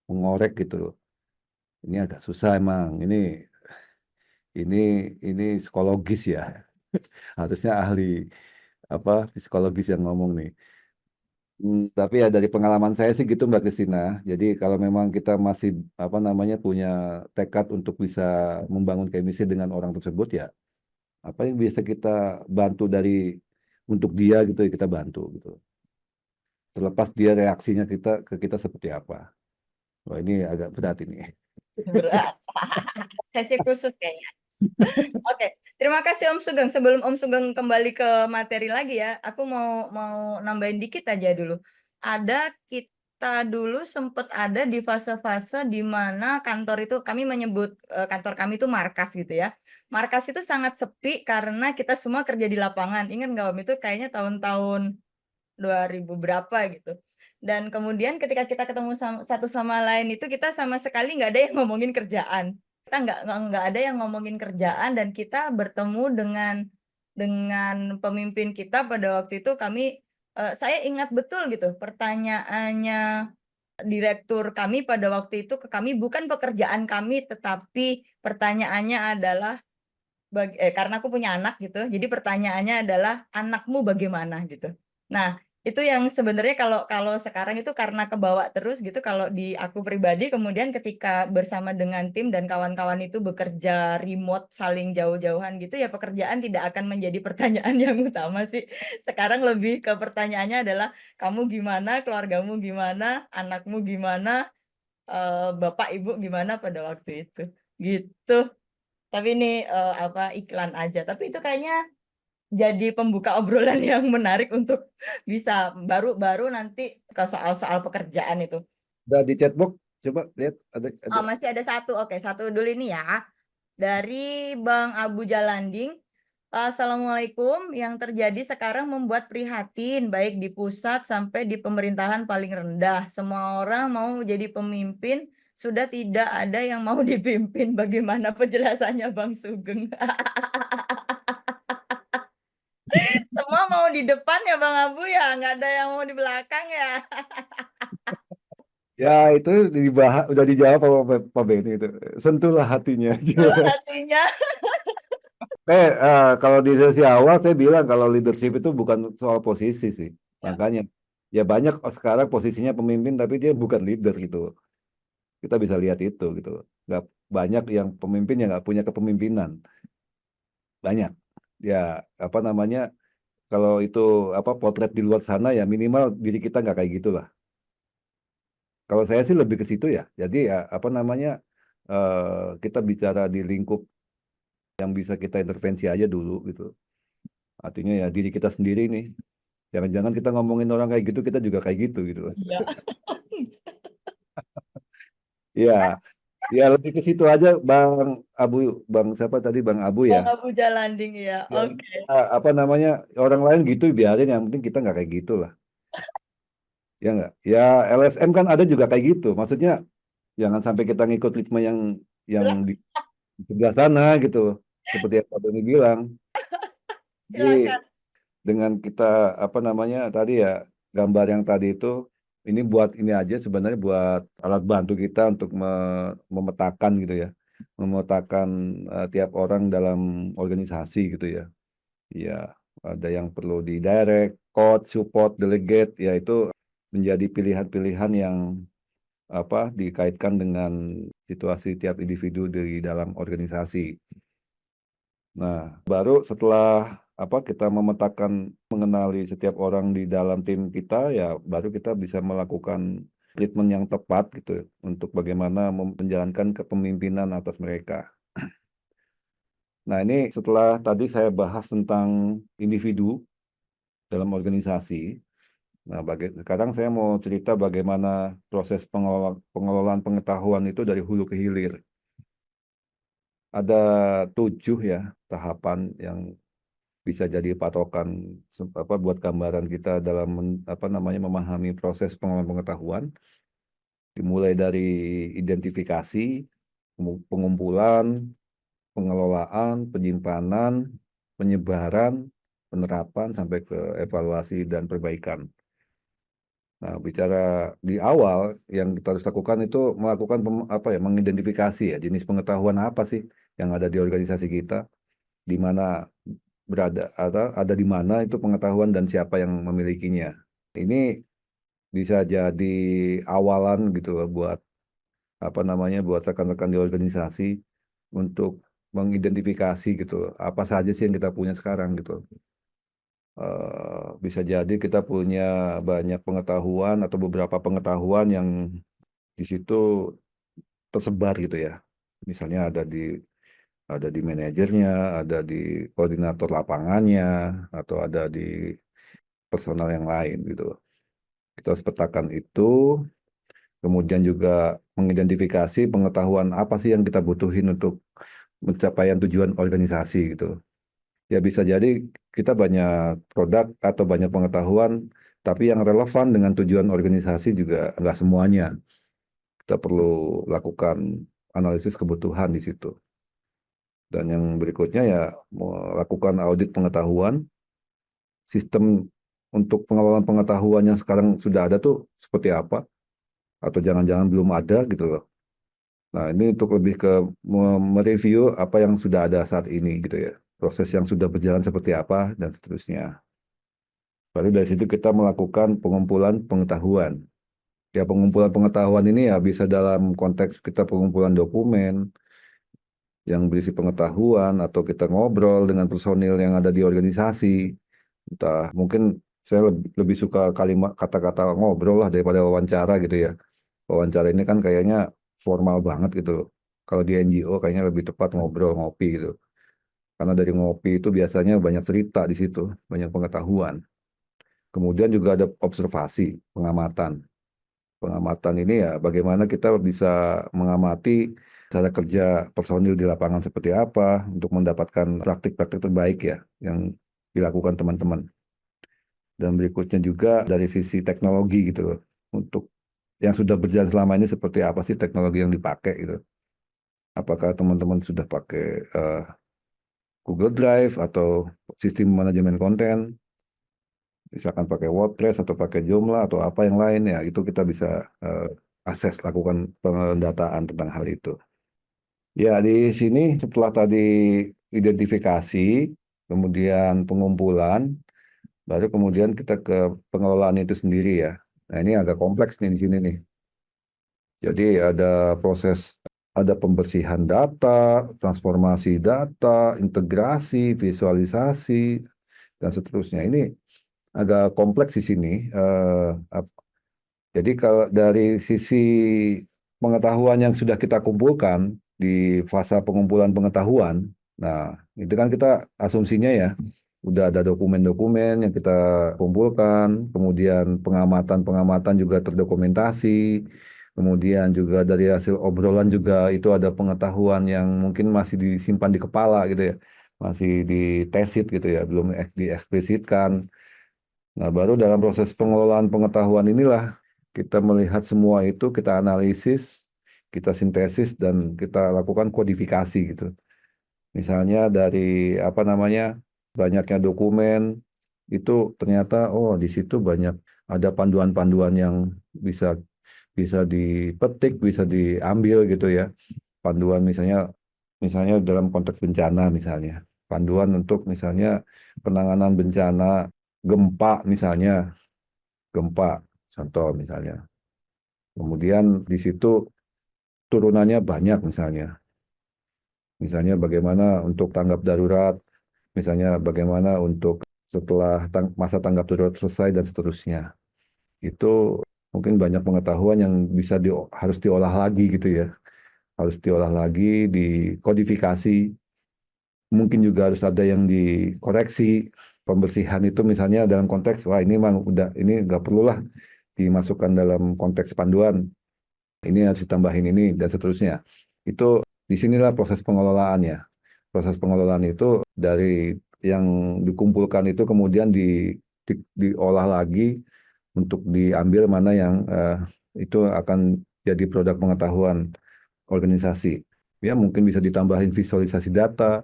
mengorek gitu. Ini agak susah emang ini ini psikologis ya. Harusnya ahli apa psikologis yang ngomong nih. Tapi ya dari pengalaman saya sih gitu Mbak Kristina. Jadi kalau memang kita masih apa namanya punya tekad untuk bisa membangun chemistry dengan orang tersebut ya, apa yang bisa kita bantu dari untuk dia gitu ya kita bantu gitu. Terlepas dia reaksinya ke kita seperti apa. Wah ini agak berat ini. Berat. Sesi khusus kayaknya. Oke, terima kasih Om Sugeng. Sebelum Om Sugeng kembali ke materi lagi ya, aku mau nambahin dikit aja dulu. Kita dulu sempat ada di fase-fase di mana kantor itu kami menyebut kantor kami itu markas gitu ya. Markas itu sangat sepi karena kita semua kerja di lapangan. Ingat nggak Om, itu kayaknya tahun-tahun 2000 berapa gitu. Dan kemudian ketika kita ketemu satu sama lain itu kita sama sekali nggak ada yang ngomongin kerjaan. Kita nggak ada yang ngomongin kerjaan dan kita bertemu dengan pemimpin kita pada waktu itu saya ingat betul gitu pertanyaannya direktur kami pada waktu itu ke kami bukan pekerjaan kami tetapi pertanyaannya adalah karena aku punya anak gitu. Jadi pertanyaannya adalah anakmu bagaimana gitu. Nah, itu yang sebenarnya kalau sekarang itu karena kebawa terus gitu kalau di aku pribadi kemudian ketika bersama dengan tim dan kawan-kawan itu bekerja remote saling jauh-jauhan gitu ya pekerjaan tidak akan menjadi pertanyaan yang utama sih. Sekarang lebih ke pertanyaannya adalah kamu gimana, keluargamu gimana, anakmu gimana, bapak ibu gimana pada waktu itu. Gitu. Tapi ini apa iklan aja. Tapi itu kayaknya jadi pembuka obrolan yang menarik untuk bisa baru nanti ke soal-soal pekerjaan itu. Udah di chatbox, coba lihat ada. Masih ada satu. Oke, satu dulu ini ya. Dari Bang Abu Jalanding. Assalamualaikum, yang terjadi sekarang membuat prihatin, baik di pusat sampai di pemerintahan paling rendah. Semua orang mau jadi pemimpin, sudah tidak ada yang mau dipimpin. Bagaimana penjelasannya Bang Sugeng? Semua mau di depan ya Bang Abu ya, nggak ada yang mau di belakang ya. Ya itu udah dijawab sama Pak Benny itu. Sentuhlah hatinya. Hatinya. Kalau di sesi awal saya bilang kalau leadership itu bukan soal posisi sih. Ya. Makanya ya banyak sekarang posisinya pemimpin tapi dia bukan leader gitu. Kita bisa lihat itu gitu. Nggak banyak yang pemimpin yang nggak punya kepemimpinan. Banyak. Ya apa namanya kalau itu apa potret di luar sana ya minimal diri kita nggak kayak gitulah. Kalau saya sih lebih ke situ ya. Jadi ya apa namanya kita bicara di lingkup yang bisa kita intervensi aja dulu gitu. Artinya ya diri kita sendiri nih. Jangan-jangan kita ngomongin orang kayak gitu kita juga kayak gitu gitu. Iya. Ya, ya lebih ke situ aja Bang Abu, Bang siapa tadi Bang Abu ya. Bang Abu Jalanding ya. Ya, Oke. apa namanya orang lain gitu biarin yang penting kita nggak kayak gitu lah. Ya nggak? Ya LSM kan ada juga kayak gitu. Maksudnya jangan sampai kita ngikut ritme yang di sebelah sana gitu. Seperti yang Pak Doni bilang. Jadi Silakan. dengan kita apa namanya tadi ya gambar yang tadi itu ini buat ini aja sebenarnya buat alat bantu kita untuk memetakan gitu ya. Memetakan tiap orang dalam organisasi gitu ya. Ya, ada yang perlu di direct, coach, support, delegate, ya itu menjadi pilihan-pilihan yang apa dikaitkan dengan situasi tiap individu di dalam organisasi. Nah, baru setelah apa kita memetakan mengenali setiap orang di dalam tim kita, ya baru kita bisa melakukan treatment yang tepat gitu untuk bagaimana menjalankan kepemimpinan atas mereka. Nah, ini setelah tadi saya bahas tentang individu dalam organisasi. Nah, sekarang saya mau cerita bagaimana proses pengelolaan pengetahuan itu dari hulu ke hilir. Ada 7 ya tahapan yang bisa jadi patokan apa buat gambaran kita dalam apa namanya memahami proses pengelolaan pengetahuan. Dimulai dari identifikasi, pengumpulan, pengelolaan, penyimpanan, penyebaran, penerapan sampai ke evaluasi dan perbaikan. Nah, bicara di awal yang kita harus lakukan itu melakukan apa ya, mengidentifikasi ya jenis pengetahuan apa sih yang ada di organisasi kita, di mana berada ada di mana itu pengetahuan dan siapa yang memilikinya. Ini bisa jadi awalan gitu loh buat apa namanya buat rekan-rekan di organisasi untuk mengidentifikasi gitu loh, apa saja sih yang kita punya sekarang gitu. Bisa jadi kita punya banyak pengetahuan atau beberapa pengetahuan yang di situ tersebar gitu ya. Misalnya ada di manajernya, ada di koordinator lapangannya, atau ada di personal yang lain gitu. Kita harus petakan itu, kemudian juga mengidentifikasi pengetahuan apa sih yang kita butuhin untuk pencapaian tujuan organisasi gitu. Ya bisa jadi kita banyak produk atau banyak pengetahuan, tapi yang relevan dengan tujuan organisasi juga nggak semuanya. Kita perlu lakukan analisis kebutuhan di situ. Dan yang berikutnya ya melakukan audit pengetahuan, sistem untuk pengelolaan pengetahuan yang sekarang sudah ada tuh seperti apa, atau jangan-jangan belum ada gitu loh. Nah ini untuk lebih ke mereview apa yang sudah ada saat ini gitu ya. Proses yang sudah berjalan seperti apa dan seterusnya. Baru dari situ kita melakukan pengumpulan pengetahuan. Ya pengumpulan pengetahuan ini ya bisa dalam konteks kita pengumpulan dokumen yang berisi pengetahuan atau kita ngobrol dengan personil yang ada di organisasi. Entah mungkin saya lebih suka kalimat kata-kata ngobrol lah daripada wawancara gitu ya. Wawancara ini kan kayaknya formal banget gitu loh. Kalau di NGO kayaknya lebih tepat ngobrol, ngopi gitu. Karena dari ngopi itu biasanya banyak cerita di situ, banyak pengetahuan. Kemudian juga ada observasi, pengamatan. Pengamatan ini ya bagaimana kita bisa mengamati cara kerja personil di lapangan seperti apa untuk mendapatkan praktik-praktik terbaik ya yang dilakukan teman-teman. Dan berikutnya juga dari sisi teknologi gitu loh. Untuk yang sudah berjalan selama ini seperti apa sih teknologi yang dipakai gitu. Apakah teman-teman sudah pakai Google Drive atau sistem manajemen konten, misalkan pakai WordPress atau pakai Joomla atau apa yang lain ya, itu kita bisa akses, lakukan pendataan tentang hal itu. Ya, di sini setelah tadi identifikasi, kemudian pengumpulan, baru kemudian kita ke pengelolaan itu sendiri ya. Nah, ini agak kompleks nih di sini nih. Jadi ada pembersihan data, transformasi data, integrasi, visualisasi, dan seterusnya. Ini agak kompleks di sini. Jadi kalau dari sisi pengetahuan yang sudah kita kumpulkan di fase pengumpulan pengetahuan, nah itu kan kita asumsinya ya, udah ada dokumen-dokumen yang kita kumpulkan, kemudian pengamatan-pengamatan juga terdokumentasi, kemudian juga dari hasil obrolan juga itu ada pengetahuan yang mungkin masih disimpan di kepala gitu ya, masih ditesit gitu ya, belum dieksplisitkan. Nah, baru dalam proses pengelolaan pengetahuan inilah kita melihat semua itu, kita analisis, kita sintesis, dan kita lakukan kodifikasi gitu. Misalnya dari apa namanya, banyaknya dokumen, itu ternyata oh di situ banyak ada panduan-panduan yang bisa bisa dipetik, bisa diambil gitu ya. Panduan misalnya dalam konteks bencana misalnya. Panduan untuk misalnya penanganan bencana gempa misalnya, gempa contoh misalnya. Kemudian di situ turunannya banyak misalnya. Misalnya bagaimana untuk tanggap darurat, misalnya bagaimana untuk setelah masa tanggap darurat selesai dan seterusnya. Itu mungkin banyak pengetahuan yang harus diolah lagi gitu ya. Harus diolah lagi, dikodifikasi. Mungkin juga harus ada yang dikoreksi. Pembersihan itu misalnya dalam konteks, wah ini memang udah, ini nggak perlulah dimasukkan dalam konteks panduan, ini harus ditambahin ini, dan seterusnya. Itu disinilah proses pengelolaannya. Proses pengelolaan itu dari yang dikumpulkan itu kemudian diolah lagi untuk diambil mana yang itu akan jadi produk pengetahuan organisasi. Ya, mungkin bisa ditambahin visualisasi data,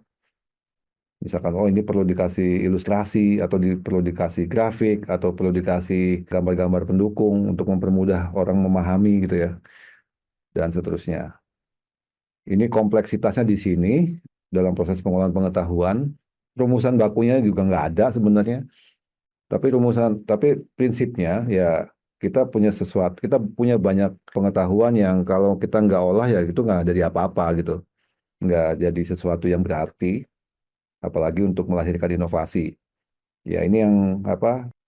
misalkan, oh ini perlu dikasih ilustrasi, atau perlu dikasih grafik, atau perlu dikasih gambar-gambar pendukung untuk mempermudah orang memahami gitu ya, dan seterusnya. Ini kompleksitasnya di sini dalam proses pengolahan pengetahuan. Rumusan bakunya juga nggak ada sebenarnya, tapi prinsipnya ya kita punya banyak pengetahuan yang kalau kita nggak olah ya itu nggak jadi apa-apa gitu, nggak jadi sesuatu yang berarti, apalagi untuk melahirkan inovasi. Ya ini yang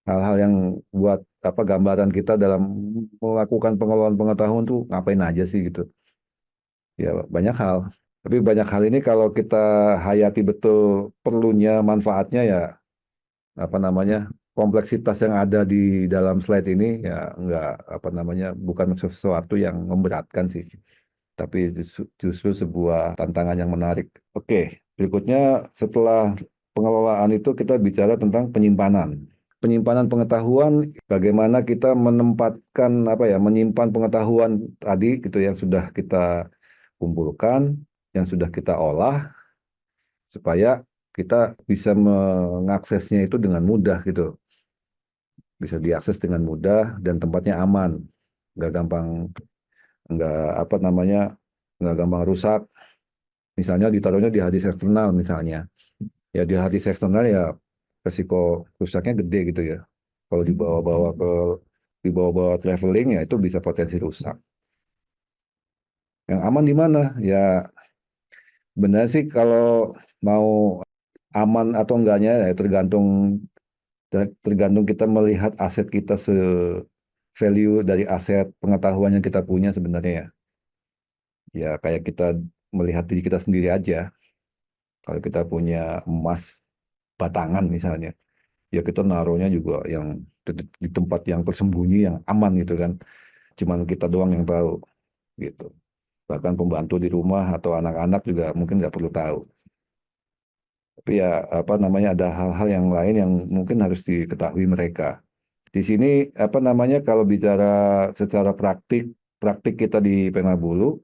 hal-hal yang buat gambaran kita dalam melakukan pengelolaan pengetahuan tuh ngapain aja sih gitu. Ya banyak hal. Tapi banyak hal ini kalau kita hayati betul perlunya, manfaatnya ya kompleksitas yang ada di dalam slide ini ya enggak bukan sesuatu yang memberatkan sih. Tapi justru sebuah tantangan yang menarik. Oke, berikutnya setelah pengelolaan itu kita bicara tentang penyimpanan. Penyimpanan pengetahuan, bagaimana kita menempatkan menyimpan pengetahuan tadi gitu yang sudah kita kumpulkan, yang sudah kita olah, supaya kita bisa mengaksesnya itu dengan mudah gitu. Bisa diakses dengan mudah dan tempatnya aman, nggak gampang, nggak nggak gampang rusak. Misalnya ditaruhnya di hard disk eksternal misalnya. Ya di hard disk eksternal ya resiko rusaknya gede gitu ya. Kalau dibawa-bawa traveling ya itu bisa potensi rusak. Yang aman di mana? Ya benar sih kalau mau aman atau enggaknya ya tergantung kita melihat aset kita value dari aset pengetahuan yang kita punya sebenarnya ya. Ya kayak kita melihat diri kita sendiri aja. Kalau kita punya emas batangan misalnya, ya kita naruhnya juga yang di tempat yang tersembunyi, yang aman gitu kan. Cuman kita doang yang tahu gitu. Bahkan pembantu di rumah atau anak-anak juga mungkin nggak perlu tahu. Tapi ya apa namanya ada hal-hal yang lain yang mungkin harus diketahui mereka. Di sini apa namanya kalau bicara secara praktik kita di Penabulu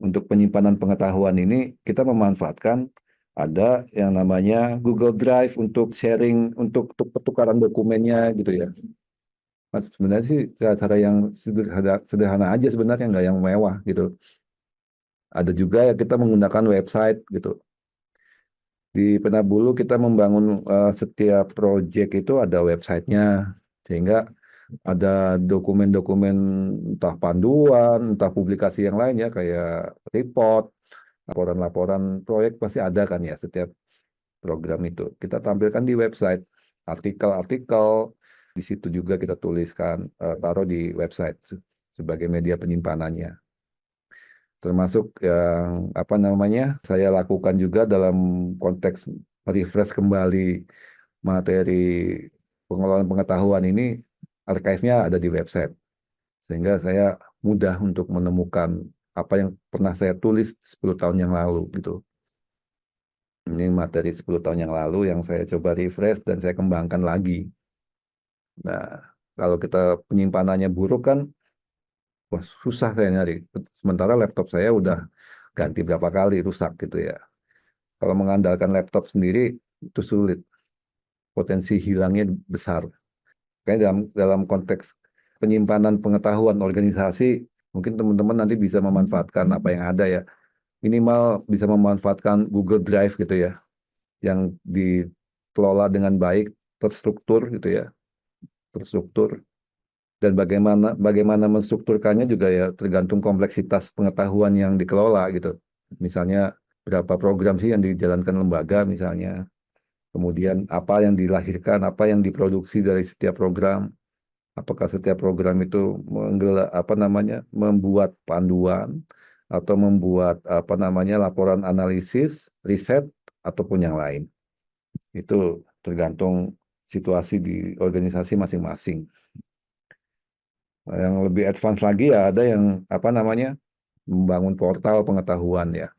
untuk penyimpanan pengetahuan ini kita memanfaatkan ada yang namanya Google Drive untuk sharing untuk pertukaran dokumennya gitu ya. Mas, sebenarnya sih cara yang sederhana aja sebenarnya nggak yang mewah gitu. Ada juga ya kita menggunakan website gitu. Di Penabulu kita membangun setiap proyek itu ada websitenya sehingga ada dokumen-dokumen entah panduan, entah publikasi yang lainnya kayak report, laporan-laporan proyek pasti ada kan ya setiap program itu. Kita tampilkan di website, artikel-artikel di situ juga kita tuliskan, taruh di website sebagai media penyimpanannya. Termasuk yang apa namanya saya lakukan juga dalam konteks refresh kembali materi pengelolaan pengetahuan ini, archive-nya ada di website sehingga saya mudah untuk menemukan apa yang pernah saya tulis 10 tahun yang lalu gitu. Ini materi 10 tahun yang lalu yang saya coba refresh dan saya kembangkan lagi. Nah, kalau kita penyimpanannya buruk kan wah, susah saya nyari. Sementara laptop saya udah ganti berapa kali rusak gitu ya. Kalau mengandalkan laptop sendiri itu sulit, potensi hilangnya besar. Kayak dalam konteks penyimpanan pengetahuan organisasi, mungkin teman-teman nanti bisa memanfaatkan apa yang ada ya. Minimal bisa memanfaatkan Google Drive gitu ya, yang dikelola dengan baik, terstruktur gitu ya, terstruktur. Dan bagaimana menstrukturkannya juga ya tergantung kompleksitas pengetahuan yang dikelola gitu. Misalnya berapa program sih yang dijalankan lembaga misalnya, kemudian apa yang dilahirkan, apa yang diproduksi dari setiap program, apakah setiap program itu membuat panduan atau membuat apa namanya laporan analisis, riset ataupun yang lain. Itu tergantung situasi di organisasi masing-masing. Yang lebih advance lagi ya ada yang apa namanya membangun portal pengetahuan ya.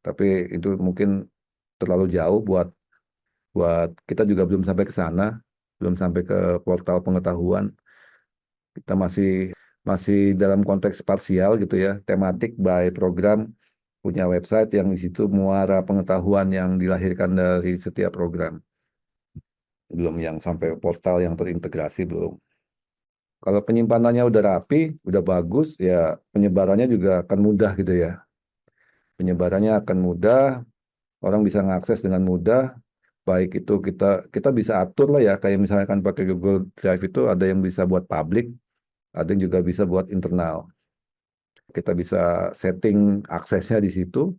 Tapi itu mungkin terlalu jauh buat buat kita juga belum sampai ke sana, belum sampai ke portal pengetahuan. Kita masih masih dalam konteks parsial gitu ya, tematik by program punya website yang di situ muara pengetahuan yang dilahirkan dari setiap program. Belum yang sampai portal yang terintegrasi belum. Kalau penyimpanannya udah rapi, udah bagus, ya penyebarannya juga akan mudah gitu ya. Penyebarannya akan mudah, orang bisa mengakses dengan mudah. Baik itu kita bisa atur lah ya, kayak misalkan pakai Google Drive itu ada yang bisa buat publik, ada yang juga bisa buat internal. Kita bisa setting aksesnya di situ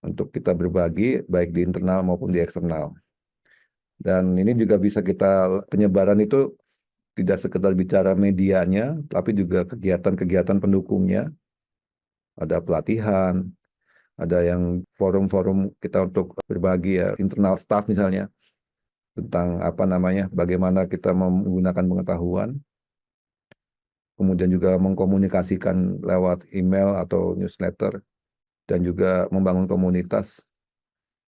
untuk kita berbagi, baik di internal maupun di eksternal. Dan ini juga bisa kita penyebaran itu tidak sekedar bicara medianya, tapi juga kegiatan-kegiatan pendukungnya. Ada pelatihan, ada yang forum-forum kita untuk berbagi ya, internal staff misalnya, tentang apa namanya, bagaimana kita menggunakan pengetahuan, kemudian juga mengkomunikasikan lewat email atau newsletter, dan juga membangun komunitas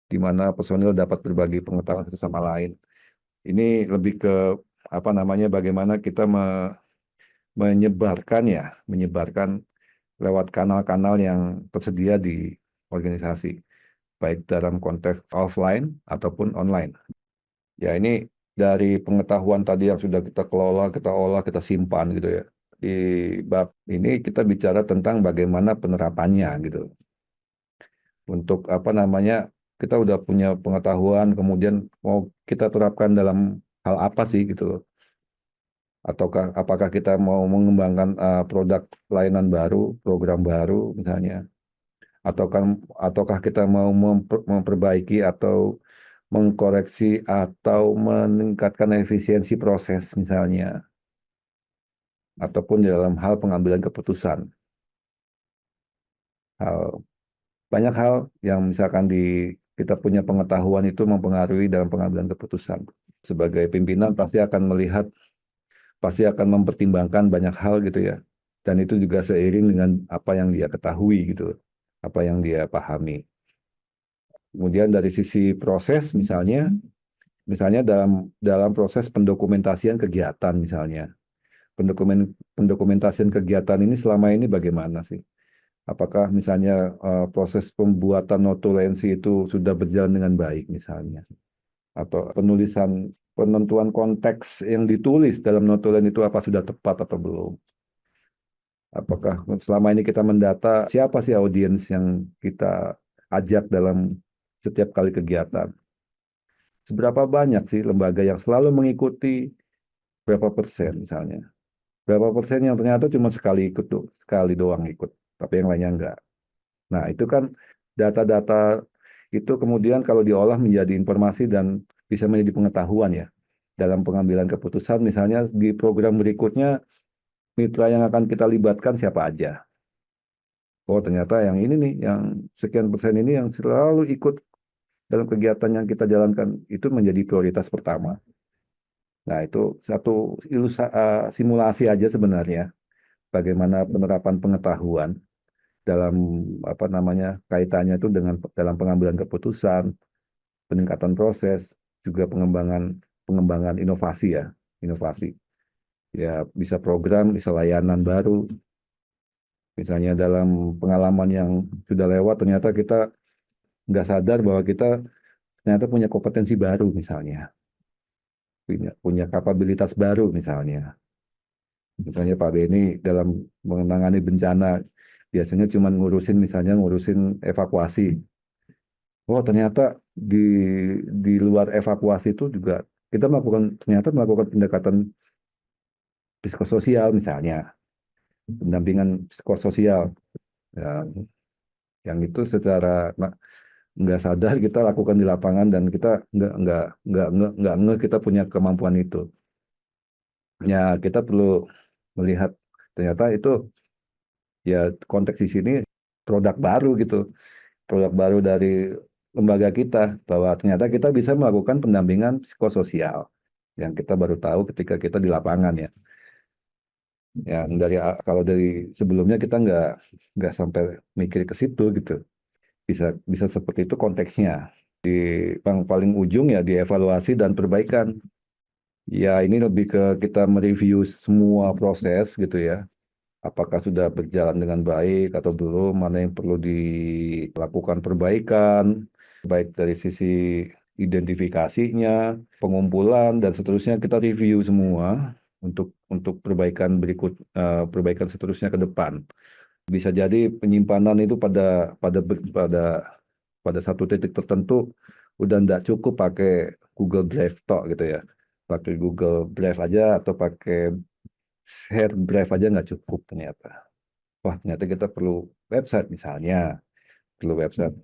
di mana personil dapat berbagi pengetahuan satu sama lain. Ini lebih ke apa namanya, bagaimana kita menyebarkan lewat kanal-kanal yang tersedia di organisasi, baik dalam konteks offline ataupun online. Ya ini dari pengetahuan tadi yang sudah kita kelola, kita olah, kita simpan gitu ya. Di bab ini kita bicara tentang bagaimana penerapannya gitu. Untuk apa namanya, kita udah punya pengetahuan, kemudian mau kita terapkan dalam hal apa sih gitu loh. Apakah kita mau mengembangkan produk layanan baru, program baru misalnya, ataukah kita mau memperbaiki atau mengkoreksi atau meningkatkan efisiensi proses misalnya, ataupun dalam hal pengambilan keputusan. Banyak hal yang misalkan kita punya pengetahuan itu mempengaruhi dalam pengambilan keputusan. Sebagai pimpinan pasti akan mempertimbangkan banyak hal gitu ya. dan itu juga seiring dengan apa yang dia ketahui gitu, apa yang dia pahami. Kemudian dari sisi proses misalnya dalam proses pendokumentasian kegiatan misalnya. Pendokumentasian kegiatan ini selama ini bagaimana sih? Apakah misalnya proses pembuatan notulensi itu sudah berjalan dengan baik misalnya? Atau penentuan konteks yang ditulis dalam notulen itu apa sudah tepat atau belum? Apakah selama ini kita mendata siapa sih audiens yang kita ajak dalam setiap kali kegiatan? Seberapa banyak sih lembaga yang selalu mengikuti, berapa persen misalnya? Berapa persen yang ternyata cuma sekali doang ikut, tapi yang lainnya enggak. Nah, itu kan data-data itu kemudian kalau diolah menjadi informasi dan bisa menjadi pengetahuan ya. Dalam pengambilan keputusan misalnya di program berikutnya mitra yang akan kita libatkan siapa aja. Oh, ternyata yang ini nih, yang sekian persen ini yang selalu ikut dalam kegiatan yang kita jalankan itu menjadi prioritas pertama. Nah, itu satu simulasi aja sebenarnya bagaimana penerapan pengetahuan dalam apa namanya kaitannya itu dengan dalam pengambilan keputusan, peningkatan proses, juga pengembangan inovasi ya, inovasi. Ya bisa program, bisa layanan baru. Misalnya dalam pengalaman yang sudah lewat ternyata kita nggak sadar bahwa kita ternyata punya kompetensi baru misalnya, punya kapabilitas baru misalnya. Misalnya Pak Beni dalam menangani bencana biasanya cuma ngurusin evakuasi. Oh ternyata di luar evakuasi itu juga kita ternyata melakukan pendekatan psikososial misalnya, pendampingan psikososial. Ya, yang itu secara nggak sadar kita lakukan di lapangan dan kita nggak nge kita punya kemampuan itu. Ya kita perlu melihat ternyata itu ya konteks di sini produk baru gitu, produk baru dari lembaga kita bahwa ternyata kita bisa melakukan pendampingan psikososial yang kita baru tahu ketika kita di lapangan ya. Yang kalau dari sebelumnya kita nggak sampai mikir ke situ gitu. Bisa seperti itu konteksnya. Yang paling ujung ya dievaluasi dan perbaikan. Ya ini lebih ke kita mereview semua proses gitu ya. Apakah sudah berjalan dengan baik atau belum, mana yang perlu dilakukan perbaikan, baik dari sisi identifikasinya, pengumpulan dan seterusnya kita review semua untuk perbaikan seterusnya ke depan. Bisa jadi penyimpanan itu pada satu titik tertentu udah nggak cukup pakai Google Drive tok gitu ya. Pakai Google Drive aja atau pakai share drive aja nggak cukup ternyata. Wah ternyata kita perlu website misalnya, perlu website.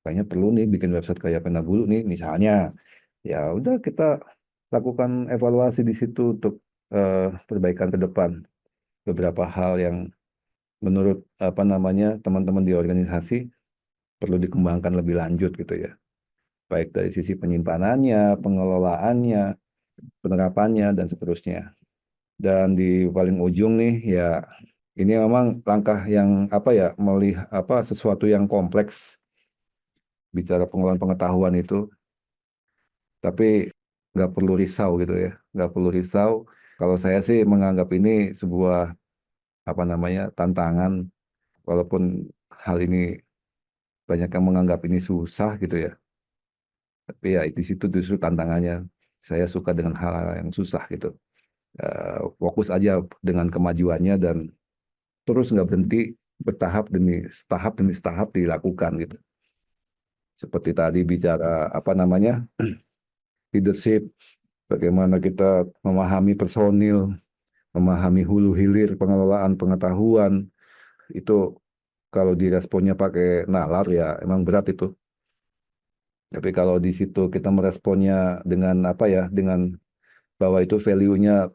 Kayaknya perlu nih bikin website kayak Penabulu nih misalnya. Ya udah kita lakukan evaluasi di situ untuk perbaikan ke depan. Beberapa hal yang menurut apa namanya teman-teman di organisasi perlu dikembangkan lebih lanjut gitu ya. Baik dari sisi penyimpanannya, pengelolaannya, penerapannya dan seterusnya. Dan di paling ujung nih ya ini memang langkah yang apa ya melihat sesuatu yang kompleks bicara pengelolaan pengetahuan itu, tapi nggak perlu risau gitu ya, nggak perlu risau. Kalau saya sih menganggap ini sebuah apa namanya tantangan, walaupun hal ini banyak yang menganggap ini susah gitu ya, tapi ya di situ justru tantangannya. Saya suka dengan hal-hal yang susah gitu. Fokus aja dengan kemajuannya dan terus nggak berhenti demi tahap dilakukan gitu. Seperti tadi bicara apa namanya leadership, bagaimana kita memahami personil, memahami hulu hilir pengelolaan pengetahuan itu kalau diresponnya pakai nalar ya emang berat itu. Tapi kalau di situ kita meresponnya dengan apa ya, dengan bahwa itu value-nya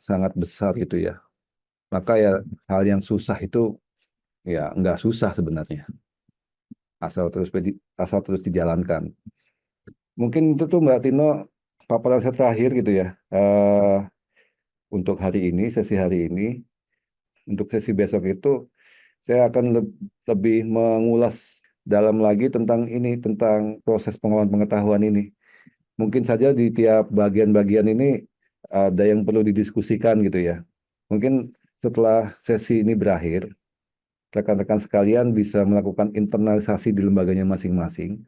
sangat besar gitu ya. Maka ya hal yang susah itu ya nggak susah sebenarnya. Asal terus dijalankan. Mungkin itu tuh Mbak Tino paparan saya terakhir gitu ya. Untuk hari ini, sesi hari ini. Untuk sesi besok itu saya akan lebih mengulas dalam lagi tentang ini, tentang proses pengolahan pengetahuan ini. Mungkin saja di tiap bagian-bagian ini ada yang perlu didiskusikan gitu ya. Mungkin setelah sesi ini berakhir, rekan-rekan sekalian bisa melakukan internalisasi di lembaganya masing-masing.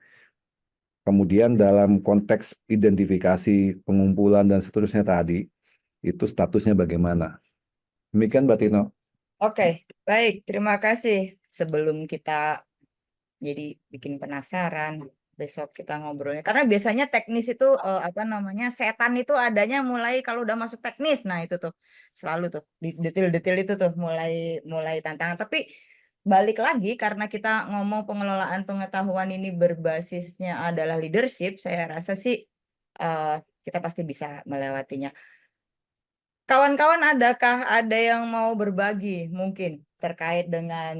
Kemudian dalam konteks identifikasi, pengumpulan, dan seterusnya tadi, itu statusnya bagaimana. Demikian, Mbak Tino. Oke, baik. Terima kasih. Sebelum kita jadi bikin penasaran, besok kita ngobrolnya. Karena biasanya teknis itu apa namanya, setan itu adanya mulai kalau udah masuk teknis. Nah itu tuh selalu tuh di detail-detail itu tuh mulai tantangan. Tapi balik lagi karena kita ngomong pengelolaan pengetahuan ini berbasisnya adalah leadership, saya rasa sih kita pasti bisa melewatinya. Kawan-kawan, adakah ada yang mau berbagi mungkin terkait dengan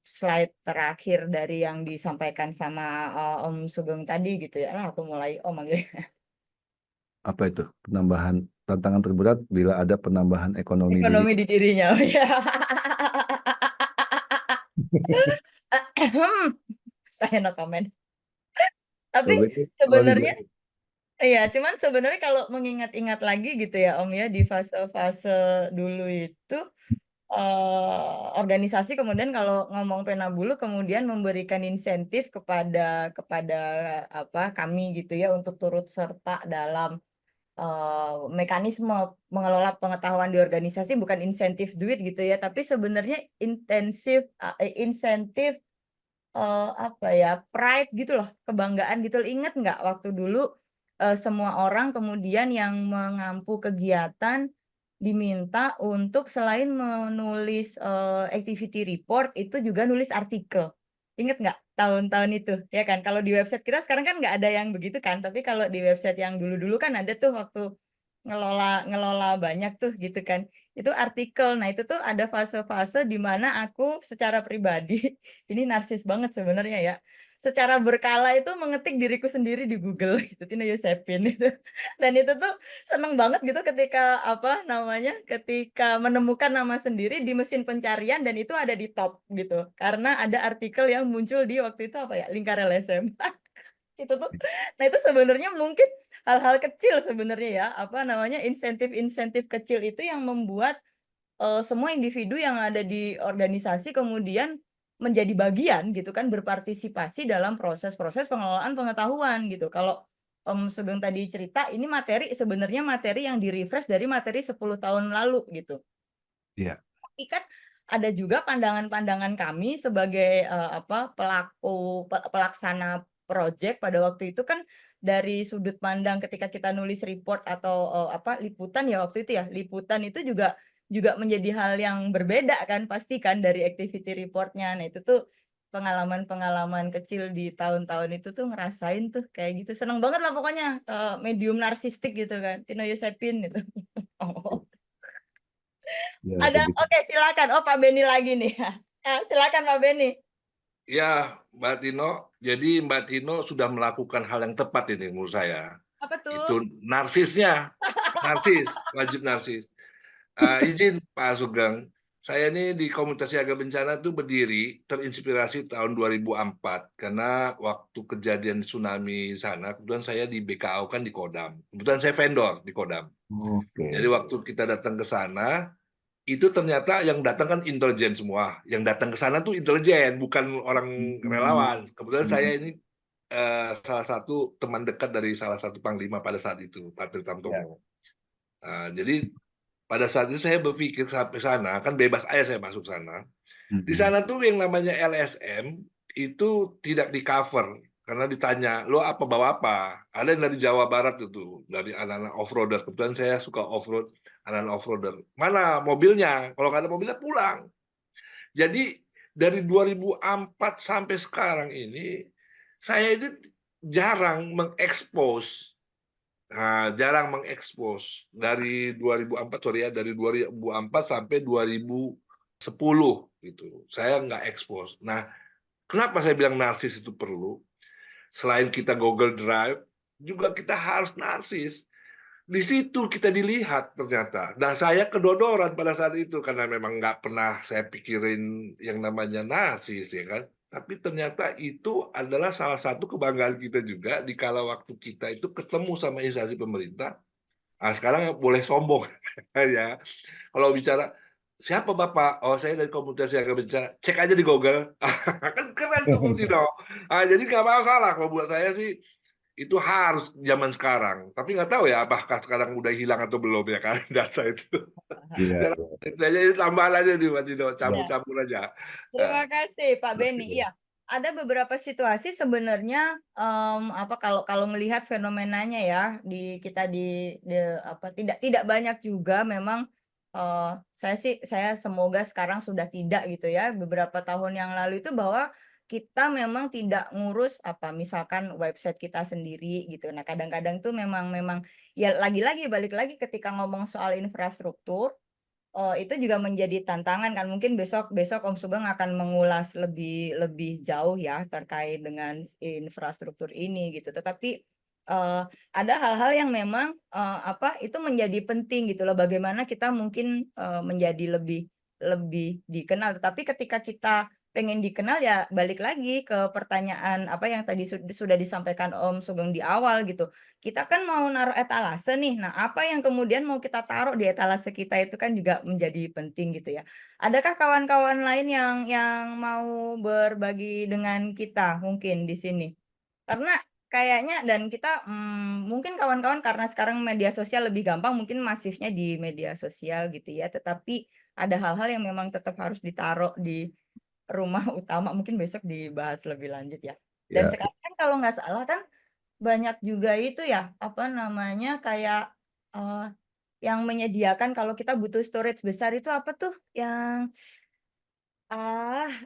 slide terakhir dari yang disampaikan sama Om Sugeng tadi gitu ya? Lah aku mulai Om manggil Apa itu? Penambahan tantangan terberat bila ada penambahan ekonomi diri. ekonomi di dirinya. Oh, ya. Saya no comment. Tapi Kalau itu, kalau sebenarnya iya, cuman sebenarnya kalau mengingat-ingat lagi gitu ya Om ya, di fase-fase dulu itu organisasi kemudian kalau ngomong pena bulu kemudian memberikan insentif kepada apa kami gitu ya untuk turut serta dalam mekanisme mengelola pengetahuan di organisasi, bukan insentif duit gitu ya, tapi sebenarnya insentif apa ya, pride gitu loh, kebanggaan gitu loh. Ingat nggak waktu dulu semua orang kemudian yang mengampu kegiatan diminta untuk selain menulis activity report itu juga nulis artikel. Ingat nggak tahun-tahun itu, ya kan? Kalau di website kita sekarang kan nggak ada yang begitu kan, tapi kalau di website yang dulu-dulu kan ada tuh waktu ngelola ngelola banyak tuh gitu kan. Itu artikel. Nah, itu tuh ada fase-fase di mana aku secara pribadi ini narsis banget sebenarnya ya. Secara berkala itu mengetik diriku sendiri di Google gitu, Tina Yosepin itu. Dan itu tuh seneng banget gitu ketika apa namanya, ketika menemukan nama sendiri di mesin pencarian dan itu ada di top gitu. Karena ada artikel yang muncul di waktu itu apa ya, Lingkar LSM. Itu tuh, nah itu sebenarnya mungkin hal-hal kecil sebenarnya ya, apa namanya, insentif-insentif kecil itu yang membuat semua individu yang ada di organisasi kemudian menjadi bagian gitu kan, berpartisipasi dalam proses-proses pengelolaan pengetahuan gitu. Kalau Om Sugeng tadi cerita, ini materi sebenarnya materi yang di-refresh dari materi 10 tahun lalu gitu. Iya. Tapi kan ada juga pandangan-pandangan kami sebagai apa pelaksana project pada waktu itu kan dari sudut pandang ketika kita nulis report atau apa liputan ya waktu itu ya liputan itu juga menjadi hal yang berbeda kan pasti kan dari activity reportnya. Nah itu tuh pengalaman-pengalaman kecil di tahun-tahun itu tuh ngerasain tuh kayak gitu seneng banget lah pokoknya medium narsistik gitu kan Tino Yosepin gitu. Oh. Ya, Ada, begitu. oke silakan. Oh Pak Beni lagi nih. Silakan Pak Beni. Ya, Mbak Tino, jadi Mbak Tino sudah melakukan hal yang tepat ini menurut saya. Apa tuh? Itu narsisnya, wajib narsis. Izin Pak Sugeng, saya ini di Komunitas Siaga Bencana tuh berdiri terinspirasi tahun 2004 karena waktu kejadian tsunami sana, kebetulan saya di BKO kan di Kodam. Kebetulan saya vendor di Kodam. Jadi Oke. waktu kita datang ke sana, itu ternyata yang datang kan intelijen semua. Yang datang ke sana tuh intelijen, bukan orang relawan. Kebetulan saya ini salah satu teman dekat dari salah satu panglima pada saat itu, Pak Tritamtomo. Jadi pada saat itu saya berpikir sampai sana, kan bebas aja saya masuk sana. Di sana tuh yang namanya LSM itu tidak di cover karena ditanya lo apa bawa apa. Ada yang dari Jawa Barat itu dari anak-anak off-roader. Kebetulan saya suka off-road, anak-anak off-roader. Mana mobilnya? Kalau nggak ada mobilnya pulang. Jadi dari 2004 sampai sekarang ini saya itu jarang mengekspos. Nah, jarang mengekspos dari 2004 sorry ya dari 2004 sampai 2010 gitu. Saya nggak ekspos. Nah, kenapa saya bilang narsis itu perlu? Selain kita Google Drive, juga kita harus narsis. di situ kita dilihat ternyata. Nah, saya kedodoran pada saat itu karena memang nggak pernah saya pikirin yang namanya narsis ya kan. Tapi ternyata itu adalah salah satu kebanggaan kita juga di kala waktu kita itu ketemu sama instansi pemerintah. Ah, sekarang boleh sombong ya. Kalau bicara siapa Bapak? Oh, saya dari komunitas yang bicara. Cek aja di Google. Kan keren tuh Bung Tino. Ah, jadi nggak masalah kalau buat saya sih itu harus zaman sekarang. Tapi nggak tahu ya apakah sekarang udah hilang atau belum ya kan data itu. Iya, Ya, itu aja itu tambahan aja nih Mas Dino, Ya. campur-campur aja. Terima kasih Pak Beni. Oke. Iya, ada beberapa situasi sebenarnya apa kalau kalau melihat fenomenanya ya di kita di apa tidak banyak juga memang saya semoga sekarang sudah tidak gitu ya. Beberapa tahun yang lalu itu bahwa kita memang tidak ngurus apa misalkan website kita sendiri gitu. Nah, kadang-kadang tuh memang memang ya lagi-lagi balik lagi ketika ngomong soal infrastruktur. Itu juga menjadi tantangan kan mungkin besok besok Om Sugeng akan mengulas lebih lebih jauh ya terkait dengan infrastruktur ini gitu. Tetapi ada hal-hal yang memang apa itu menjadi penting gitu loh. Bagaimana kita mungkin menjadi lebih lebih dikenal. Tetapi ketika kita pengen dikenal ya balik lagi ke pertanyaan apa yang tadi sudah disampaikan Om Sugeng di awal gitu. Kita kan mau naruh etalase nih. Nah, apa yang kemudian mau kita taruh di etalase kita itu kan juga menjadi penting gitu ya. Adakah kawan-kawan lain yang mau berbagi dengan kita mungkin di sini? Karena kayaknya dan kita mungkin kawan-kawan karena sekarang media sosial lebih gampang mungkin masifnya di media sosial gitu ya. Tetapi ada hal-hal yang memang tetap harus ditaruh di rumah utama mungkin besok dibahas lebih lanjut ya. Dan Ya, sekarang kan kalau nggak salah kan banyak juga itu ya, apa namanya, kayak, yang menyediakan kalau kita butuh storage besar itu apa tuh, yang,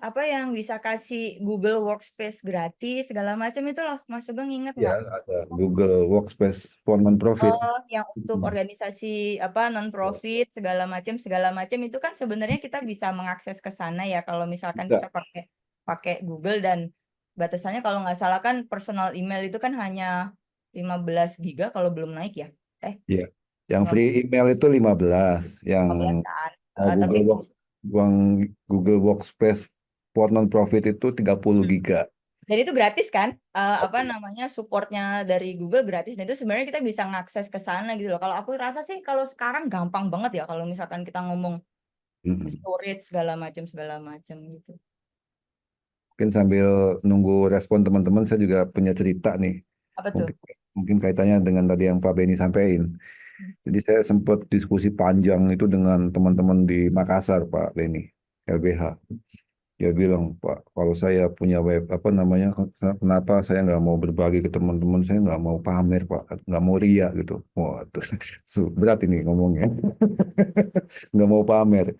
apa yang bisa kasih Google Workspace gratis segala macam itu loh, Mas Sugeng inget ya nggak? ada Google Workspace for non-profit. Oh, yang untuk organisasi, apa, non-profit segala macam itu kan sebenarnya kita bisa mengakses ke sana ya kalau misalkan Bisa. kita pakai pakai Google dan batasannya kalau nggak salah kan personal email itu kan hanya 15 giga kalau belum naik ya? Ya. Yang Lima free email itu 15, yang 15 kan? Tapi Google Workspace for non-profit itu 30 giga. dan itu gratis kan? Apa namanya supportnya dari Google gratis dan itu sebenarnya kita bisa ngakses ke sana gitu loh. Kalau aku rasa sih kalau sekarang gampang banget ya kalau misalkan kita ngomong Mm-mm. storage segala macam gitu. Mungkin sambil nunggu respon teman-teman, saya juga punya cerita nih. Apa tuh? Mungkin, mungkin kaitannya dengan tadi yang Pak Beni sampaikan. Jadi saya sempat diskusi panjang itu dengan teman-teman di Makassar, Pak Beni, LBH. Dia bilang, Pak, kalau saya punya web, apa namanya, kenapa saya nggak mau berbagi ke teman-teman, saya nggak mau pamer, Pak, nggak mau ria gitu. Wah, terus berat ini ngomongnya. Nggak mau pamer.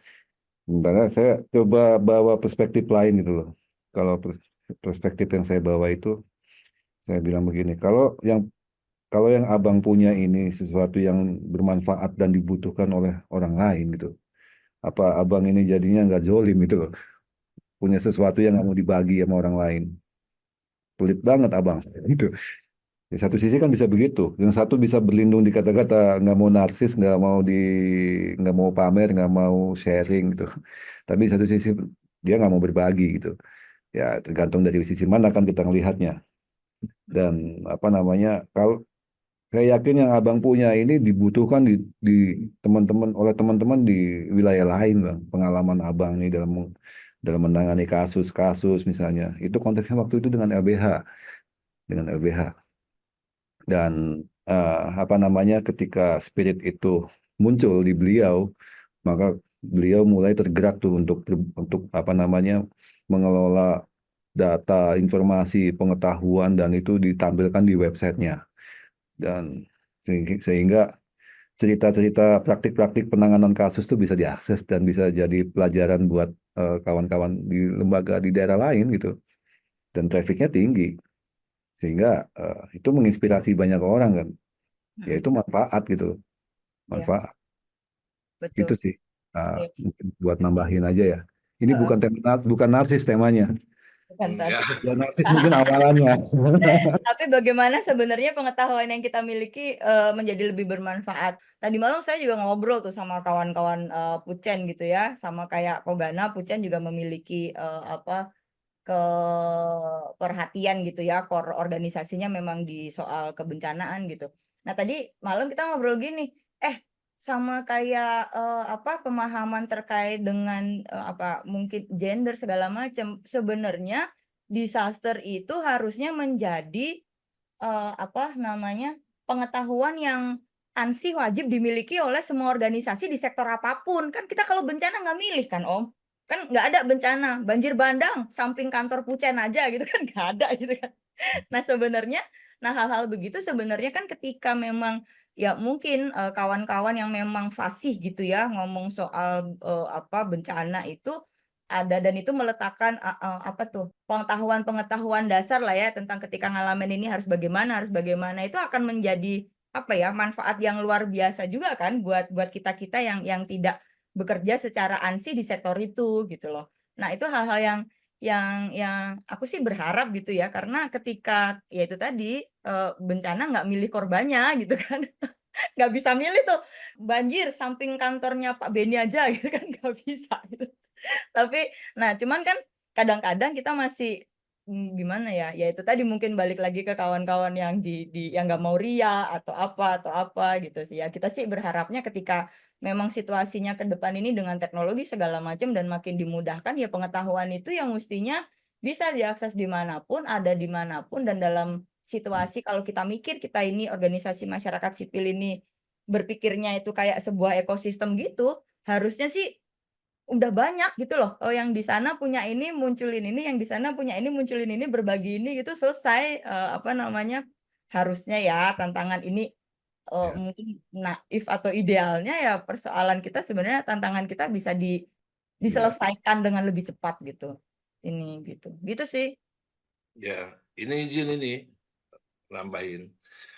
Sebenarnya saya coba bawa perspektif lain gitu loh. Kalau perspektif yang saya bawa itu, saya bilang begini, kalau yang abang punya ini sesuatu yang bermanfaat dan dibutuhkan oleh orang lain gitu, apa abang ini jadinya nggak zolim gitu loh, punya sesuatu yang nggak mau dibagi sama orang lain, pelit banget abang gitu. Di satu sisi kan bisa begitu, yang satu bisa berlindung di kata-kata nggak mau narsis, nggak mau pamer, nggak mau sharing gitu. Tapi di satu sisi dia nggak mau berbagi gitu. Ya tergantung dari sisi mana kan kita ngelihatnya. Dan apa namanya, kalau saya yakin yang abang punya ini dibutuhkan di teman-teman oleh teman-teman di wilayah lain, bang. Pengalaman abang ini dalam menangani kasus-kasus misalnya. Itu konteksnya waktu itu dengan LBH. Dan apa namanya, ketika spirit itu muncul di beliau, maka beliau mulai tergerak tuh untuk apa namanya, mengelola data, informasi, pengetahuan dan itu ditampilkan di websitenya. Dan sehingga cerita-cerita praktik-praktik penanganan kasus itu bisa diakses dan bisa jadi pelajaran buat kawan-kawan di lembaga di daerah lain gitu. Dan trafficnya tinggi, sehingga itu menginspirasi banyak orang kan. Yaitu manfaat gitu, Iya, manfaat betul. gitu sih. Iya, Mungkin buat nambahin aja ya. Ini heeh, bukan narsis temanya. kan Ya, tadi. Ya narsis mungkin awalannya. Tapi bagaimana sebenarnya pengetahuan yang kita miliki menjadi lebih bermanfaat. Tadi malam saya juga ngobrol tuh sama kawan-kawan Pucen gitu ya, sama kayak Kogana, Pucen juga memiliki apa perhatian gitu ya, core organisasinya memang di soal kebencanaan gitu. Nah tadi malam kita ngobrol gini, sama kayak apa pemahaman terkait dengan apa mungkin gender segala macam. Sebenarnya disaster itu harusnya menjadi apa namanya pengetahuan yang ansih wajib dimiliki oleh semua organisasi di sektor apapun. Kan kita kalau bencana nggak milih kan Om, kan nggak ada bencana banjir bandang samping kantor Pucen aja gitu kan nggak ada gitu kan. Nah sebenarnya, nah hal-hal begitu sebenarnya kan ketika memang ya mungkin kawan-kawan yang memang fasih gitu ya ngomong soal apa bencana itu ada dan itu meletakkan apa tuh pengetahuan-pengetahuan dasar lah ya tentang ketika ngalamin ini harus bagaimana itu akan menjadi apa ya manfaat yang luar biasa juga kan buat kita-kita yang tidak bekerja secara ansih di sektor itu gitu loh. Nah, itu hal-hal yang aku sih berharap gitu ya karena ketika ya itu tadi bencana nggak milih korbannya gitu kan. Nggak bisa milih tuh banjir samping kantornya Pak Beni aja gitu kan nggak bisa gitu. Tapi nah cuman kan kadang-kadang kita masih gimana ya? Ya itu tadi mungkin balik lagi ke kawan-kawan yang di yang nggak mau ria atau apa gitu sih ya. Kita sih berharapnya ketika memang situasinya ke depan ini dengan teknologi segala macam dan makin dimudahkan ya pengetahuan itu yang mestinya bisa diakses dimanapun, ada dimanapun dan dalam situasi kalau kita mikir kita ini organisasi masyarakat sipil ini berpikirnya itu kayak sebuah ekosistem gitu, harusnya sih udah banyak gitu loh. Oh yang di sana punya ini munculin ini, yang di sana punya ini munculin ini, berbagi ini gitu selesai apa namanya? Harusnya ya tantangan ini Ya, mungkin naif atau idealnya ya persoalan kita sebenarnya tantangan kita bisa ya, diselesaikan dengan lebih cepat gitu. Ini gitu. Gitu sih. ya. Ini izin ini nambahin.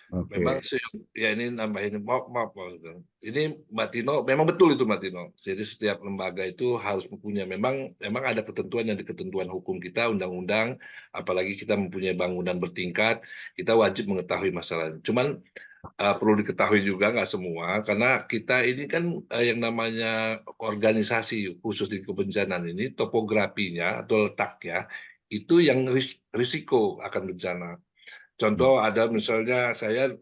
Memang oke. sih, ya ini nambahin, maaf, maaf, Bang Sugeng. Ini Mbak Tino, memang betul itu Mbak Tino. Jadi setiap lembaga itu harus mempunyai, memang ada ketentuan yang di ketentuan hukum kita, undang-undang, apalagi kita mempunyai bangunan bertingkat, kita wajib mengetahui masalah ini. Cuman perlu diketahui juga nggak semua, karena kita ini kan yang namanya organisasi khusus di kebencanaan ini, topografinya atau letaknya, itu yang risiko akan bencana. Contoh ada misalnya saya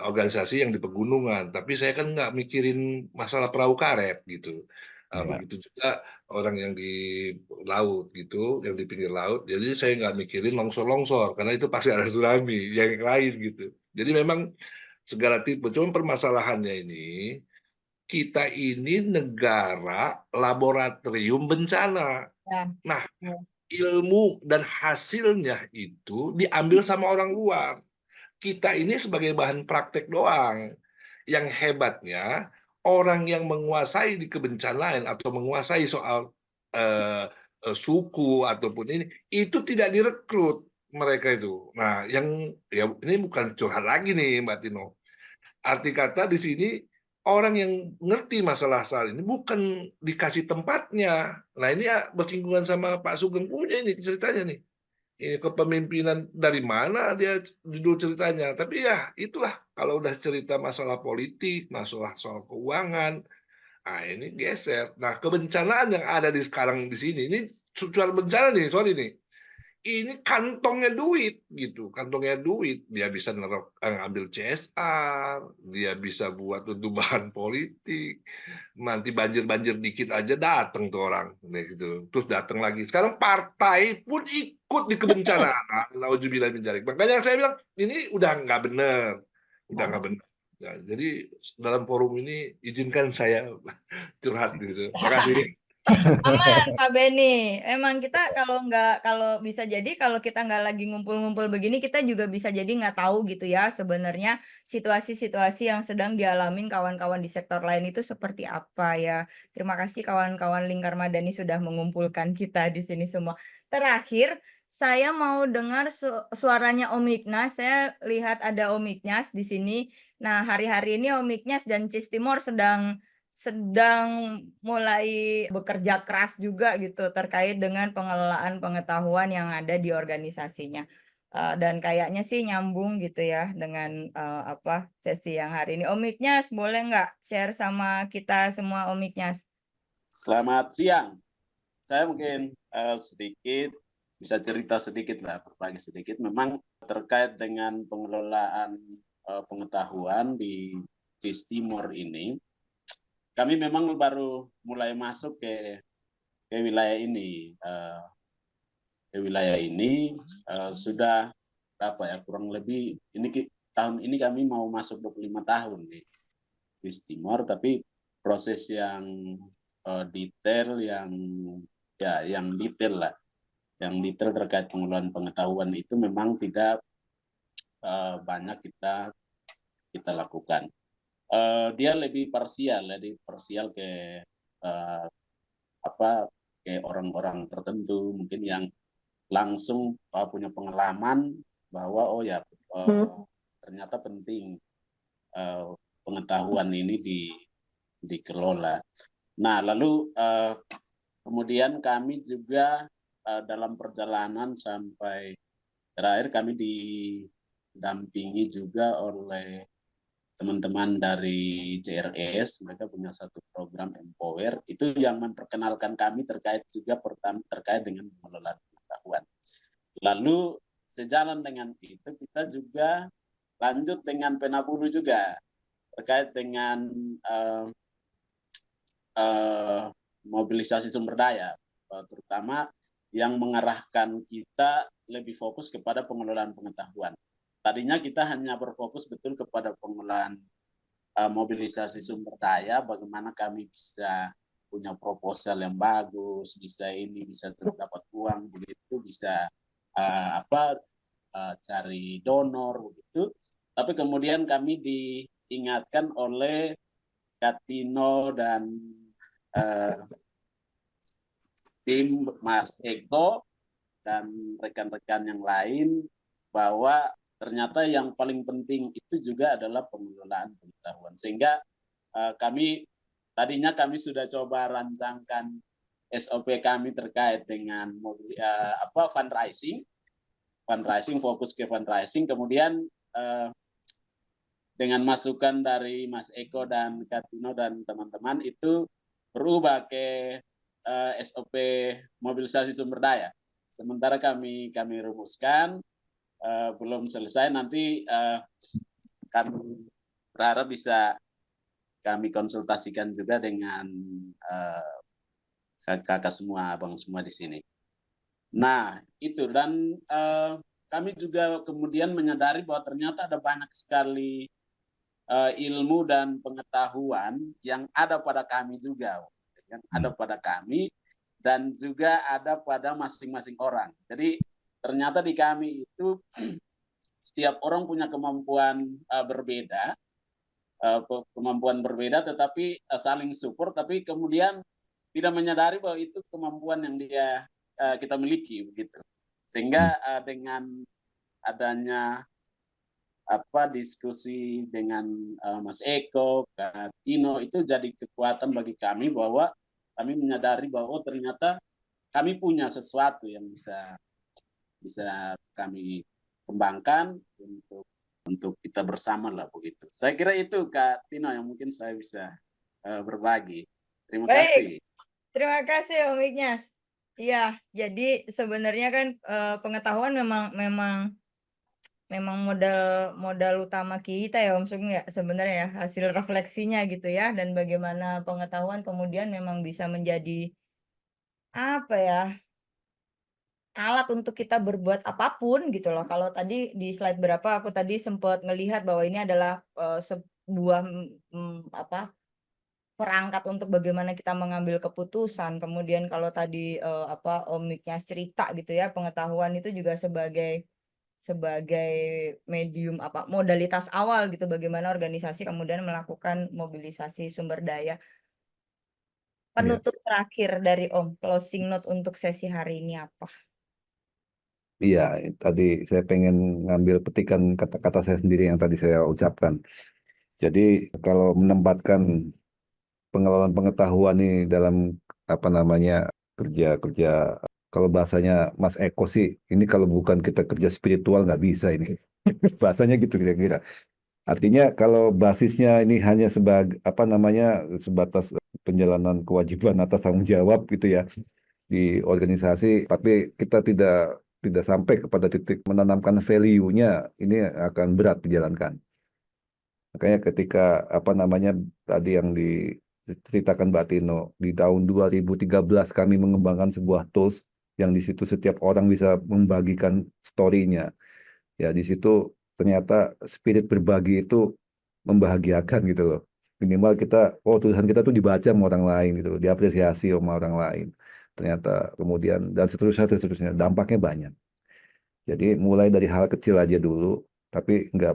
organisasi yang di pegunungan, tapi saya kan nggak mikirin masalah perahu karet gitu. Ya, Begitu juga orang yang di laut gitu, yang di pinggir laut. Jadi saya nggak mikirin longsor-longsor karena itu pasti ada tsunami yang lain gitu. Jadi memang segala tipe. Cuma permasalahannya ini kita ini negara laboratorium bencana. Ya. Nah, Ya. ilmu dan hasilnya itu diambil sama orang luar. Kita ini sebagai bahan praktek doang. Yang hebatnya, orang yang menguasai di kebencanaan atau menguasai soal eh, suku ataupun itu tidak direkrut mereka itu. Nah, yang ya ini bukan curhat lagi nih Mbak Tino. Arti kata di sini orang yang ngerti masalah soal ini bukan dikasih tempatnya. Nah, ini ya bersinggungan sama Pak Sugeng punya ini ceritanya nih. Ini kepemimpinan dari mana dia judul ceritanya. Tapi ya itulah kalau udah cerita masalah politik, masalah soal keuangan, ah ini geser. Nah, kebencanaan yang ada di sekarang di sini ini soal bencana nih, sorry nih. Ini kantongnya duit gitu, kantongnya duit. Dia bisa ngambil CSR, dia bisa buat untuk bahan politik. Nanti banjir-banjir dikit aja datang tuh orang, gitu. Terus datang lagi. Sekarang partai pun ikut di kebencanaan. Nauzubillah min dzalik. Makanya saya bilang ini udah nggak benar, udah nggak benar. Ya, jadi dalam forum ini izinkan saya curhat gitu. Makasih. Aman, Pak Beni. Emang kita kalau bisa jadi kalau kita nggak lagi ngumpul-ngumpul begini, kita juga bisa jadi nggak tahu gitu ya sebenarnya situasi-situasi yang sedang dialamin kawan-kawan di sektor lain itu seperti apa ya. Terima kasih kawan-kawan Lingkar Madani sudah mengumpulkan kita di sini semua. Terakhir, saya mau dengar suaranya Om Ignas. Saya lihat ada Om Ignas di sini. Nah, hari-hari ini Om Ignas dan Cis Timor sedang mulai bekerja keras juga gitu terkait dengan pengelolaan pengetahuan yang ada di organisasinya. Dan kayaknya sih nyambung gitu ya dengan, sesi yang hari ini. Om Ignas boleh nggak share sama kita semua, Om Ignas? Selamat siang. Saya mungkin sedikit bisa cerita sedikit lah, berbagi sedikit. Memang terkait dengan pengelolaan pengetahuan di CIS Timor ini, kami memang baru mulai masuk ke wilayah ini. Sudah berapa ya, kurang lebih tahun ini kami mau masuk 25 tahun di CIS Timor, tapi proses yang detail yang detail lah, yang detail terkait pengelolaan pengetahuan itu memang tidak banyak kita lakukan. Dia lebih parsial ke ke orang-orang tertentu mungkin yang langsung punya pengalaman bahwa ternyata penting pengetahuan ini dikelola. Nah, lalu kemudian kami juga dalam perjalanan sampai terakhir kami didampingi juga oleh teman-teman dari CRS. Mereka punya satu program Empower, itu yang memperkenalkan kami terkait dengan pengelolaan pengetahuan. Lalu sejalan dengan itu kita juga lanjut dengan Penabulu juga terkait dengan mobilisasi sumber daya, terutama yang mengarahkan kita lebih fokus kepada pengelolaan pengetahuan. Tadinya kita hanya berfokus betul kepada pengelolaan mobilisasi sumber daya, bagaimana kami bisa punya proposal yang bagus, bisa dapat uang begitu, bisa cari donor begitu. Tapi kemudian kami diingatkan oleh Katino dan tim Mas Eko dan rekan-rekan yang lain bahwa ternyata yang paling penting itu juga adalah pengelolaan pengetahuan. Sehingga tadinya kami sudah coba rancangkan SOP kami terkait dengan fundraising, fokus ke fundraising. Kemudian dengan masukan dari Mas Eko dan Katino dan teman-teman itu berubah ke SOP mobilisasi sumber daya. Sementara kami rumuskan, belum selesai, nanti kami berharap bisa kami konsultasikan juga dengan kakak semua, abang semua di sini. Nah, itu. Dan kami juga kemudian menyadari bahwa ternyata ada banyak sekali ilmu dan pengetahuan yang ada pada kami juga, dan juga ada pada masing-masing orang. Jadi ternyata di kami itu setiap orang punya kemampuan berbeda, tetapi saling support, tapi kemudian tidak menyadari bahwa itu kemampuan yang kita miliki begitu. Sehingga dengan adanya diskusi dengan Mas Eko, Kak Tino, itu jadi kekuatan bagi kami bahwa kami menyadari bahwa ternyata kami punya sesuatu yang bisa kami kembangkan untuk kita bersama lah begitu. Saya kira itu Kak Tino yang mungkin saya bisa berbagi. Terima kasih. Terima kasih Om Ignas. Iya, jadi sebenarnya kan pengetahuan memang modal utama kita ya Om Sugeng ya, sebenarnya ya, hasil refleksinya gitu ya, dan bagaimana pengetahuan kemudian memang bisa menjadi alat untuk kita berbuat apapun gitu loh. Kalau tadi di slide berapa aku tadi sempat ngelihat bahwa ini adalah sebuah perangkat untuk bagaimana kita mengambil keputusan. Kemudian kalau tadi Om Ignas cerita gitu ya, pengetahuan itu juga sebagai medium modalitas awal gitu, bagaimana organisasi kemudian melakukan mobilisasi sumber daya. Penutup terakhir dari Om, closing note untuk sesi hari ini apa? Iya, tadi saya pengen ngambil petikan kata-kata saya sendiri yang tadi saya ucapkan. Jadi kalau menempatkan pengelolaan pengetahuan nih dalam apa namanya kerja kalau bahasanya Mas Eko sih ini kalau bukan kita kerja spiritual nggak bisa ini bahasanya gitu kira-kira. Artinya kalau basisnya ini hanya sebagai apa namanya sebatas penjalanan kewajiban atas tanggung jawab gitu ya di organisasi, tapi kita tidak sampai kepada titik menanamkan value-nya, ini akan berat dijalankan. Makanya ketika apa namanya tadi yang diceritakan Mbak Tino, di tahun 2013 kami mengembangkan sebuah tools yang di situ setiap orang bisa membagikan story-nya. Ya di situ ternyata spirit berbagi itu membahagiakan gitu loh. Minimal kita, oh tulisan kita tuh dibaca sama orang lain gitu, diapresiasi sama orang lain. Ternyata kemudian dan seterusnya dampaknya banyak. Jadi mulai dari hal kecil aja dulu, tapi nggak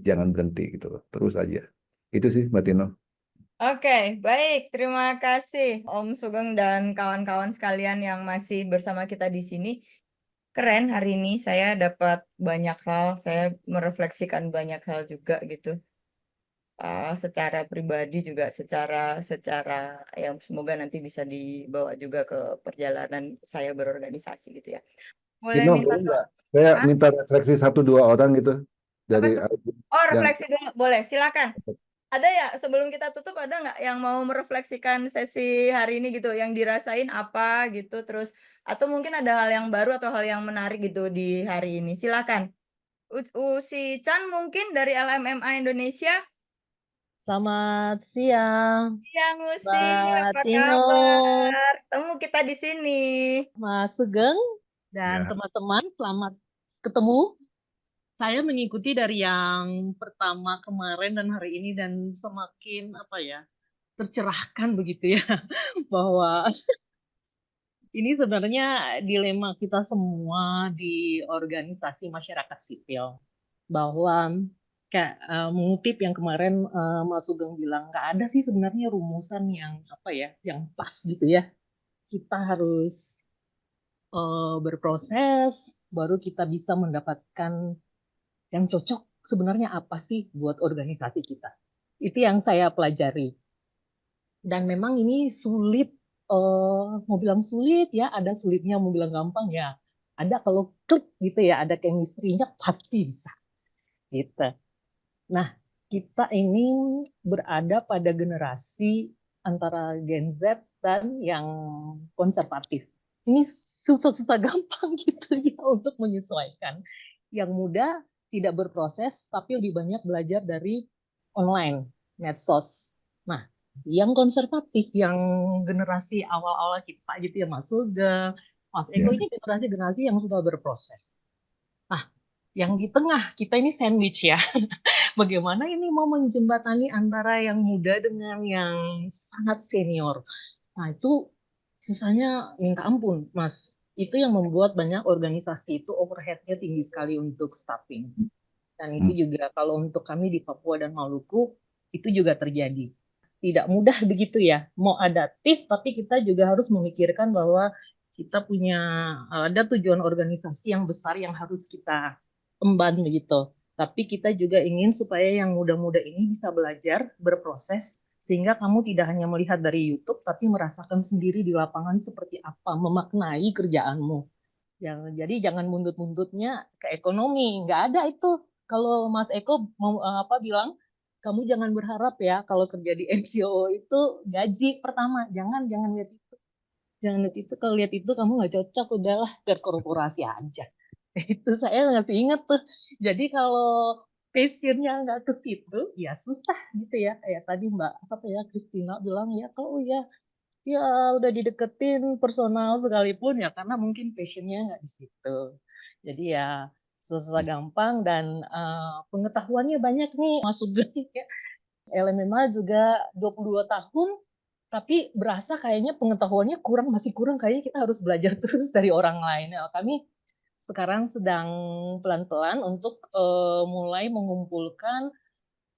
jangan berhenti gitu loh. Terus aja. Itu sih Mbak Tino. Oke, baik. Terima kasih Om Sugeng dan kawan-kawan sekalian yang masih bersama kita di sini. Keren hari ini, saya dapat banyak hal, saya merefleksikan banyak hal juga gitu. Secara pribadi juga, secara yang semoga nanti bisa dibawa juga ke perjalanan saya berorganisasi gitu ya. Boleh Tino, minta boleh tolong? nggak? Saya Hah? minta refleksi 1-2 orang gitu Apa dari tuh? Oh, yang refleksi dulu. Boleh, silakan. Ada ya, sebelum kita tutup ada nggak yang mau merefleksikan sesi hari ini gitu, yang dirasain apa gitu, terus atau mungkin ada hal yang baru atau hal yang menarik gitu di hari ini. Silakan. Si Chan mungkin dari LMMA Indonesia. Selamat siang, Siang Musi, Mbak apa Tino, kabar? Temu kita di sini. Mas Sugeng, dan ya. teman-teman. Selamat ketemu. Saya mengikuti dari yang pertama kemarin dan hari ini dan semakin apa ya tercerahkan begitu ya bahwa ini sebenarnya dilema kita semua di organisasi masyarakat sipil bahwa kayak mengutip yang kemarin Mas Sugeng bilang nggak ada sih sebenarnya rumusan yang apa ya yang pas gitu ya. Kita harus berproses, baru kita bisa mendapatkan yang cocok sebenarnya apa sih buat organisasi kita. Itu yang saya pelajari. Dan memang ini sulit, mau bilang sulit ya, ada sulitnya, mau bilang gampang ya. Ada kalau klik gitu ya, ada chemistry-nya pasti bisa. Gitu. Nah, kita ini berada pada generasi antara Gen Z dan yang konservatif. Ini susah-susah gampang gitu ya untuk menyesuaikan. Yang muda tidak berproses, tapi lebih banyak belajar dari online, medsos. Nah, yang konservatif, yang generasi awal-awal kita gitu ya, Mas Sugeng, Mas Eko, Ya. ini generasi-generasi yang sudah berproses. Nah, yang di tengah, kita ini sandwich ya. Bagaimana ini mau menjembatani antara yang muda dengan yang sangat senior. Nah, itu susahnya minta ampun, Mas. Itu yang membuat banyak organisasi itu overhead-nya tinggi sekali untuk staffing. Dan itu juga kalau untuk kami di Papua dan Maluku, itu juga terjadi. Tidak mudah begitu ya. Mau adaptif, tapi kita juga harus memikirkan bahwa kita punya ada tujuan organisasi yang besar yang harus kita emban begitu. Tapi kita juga ingin supaya yang muda-muda ini bisa belajar, berproses, sehingga kamu tidak hanya melihat dari YouTube, tapi merasakan sendiri di lapangan seperti apa, memaknai kerjaanmu. Jadi jangan buntut-buntutnya ke ekonomi, nggak ada itu. Kalau Mas Eko mau apa bilang, kamu jangan berharap ya kalau kerja di NGO itu gaji pertama, jangan lihat itu, jangan lihat itu. Kalau lihat itu kamu nggak cocok, udahlah ke korporasi aja. Itu saya masih ingat tuh. Jadi kalau passionnya nggak ke situ, ya susah gitu ya. Kayak tadi Mbak, siapa ya, Christina bilang ya, kalau ya udah dideketin personal sekalipun ya karena mungkin passionnya nggak di situ. Jadi ya susah gampang dan pengetahuannya banyak nih Mas Sugeng ya. LMMA juga 22 tahun tapi berasa kayaknya pengetahuannya masih kurang, kayaknya kita harus belajar terus dari orang lain. Ya, kami sekarang sedang pelan-pelan untuk mulai mengumpulkan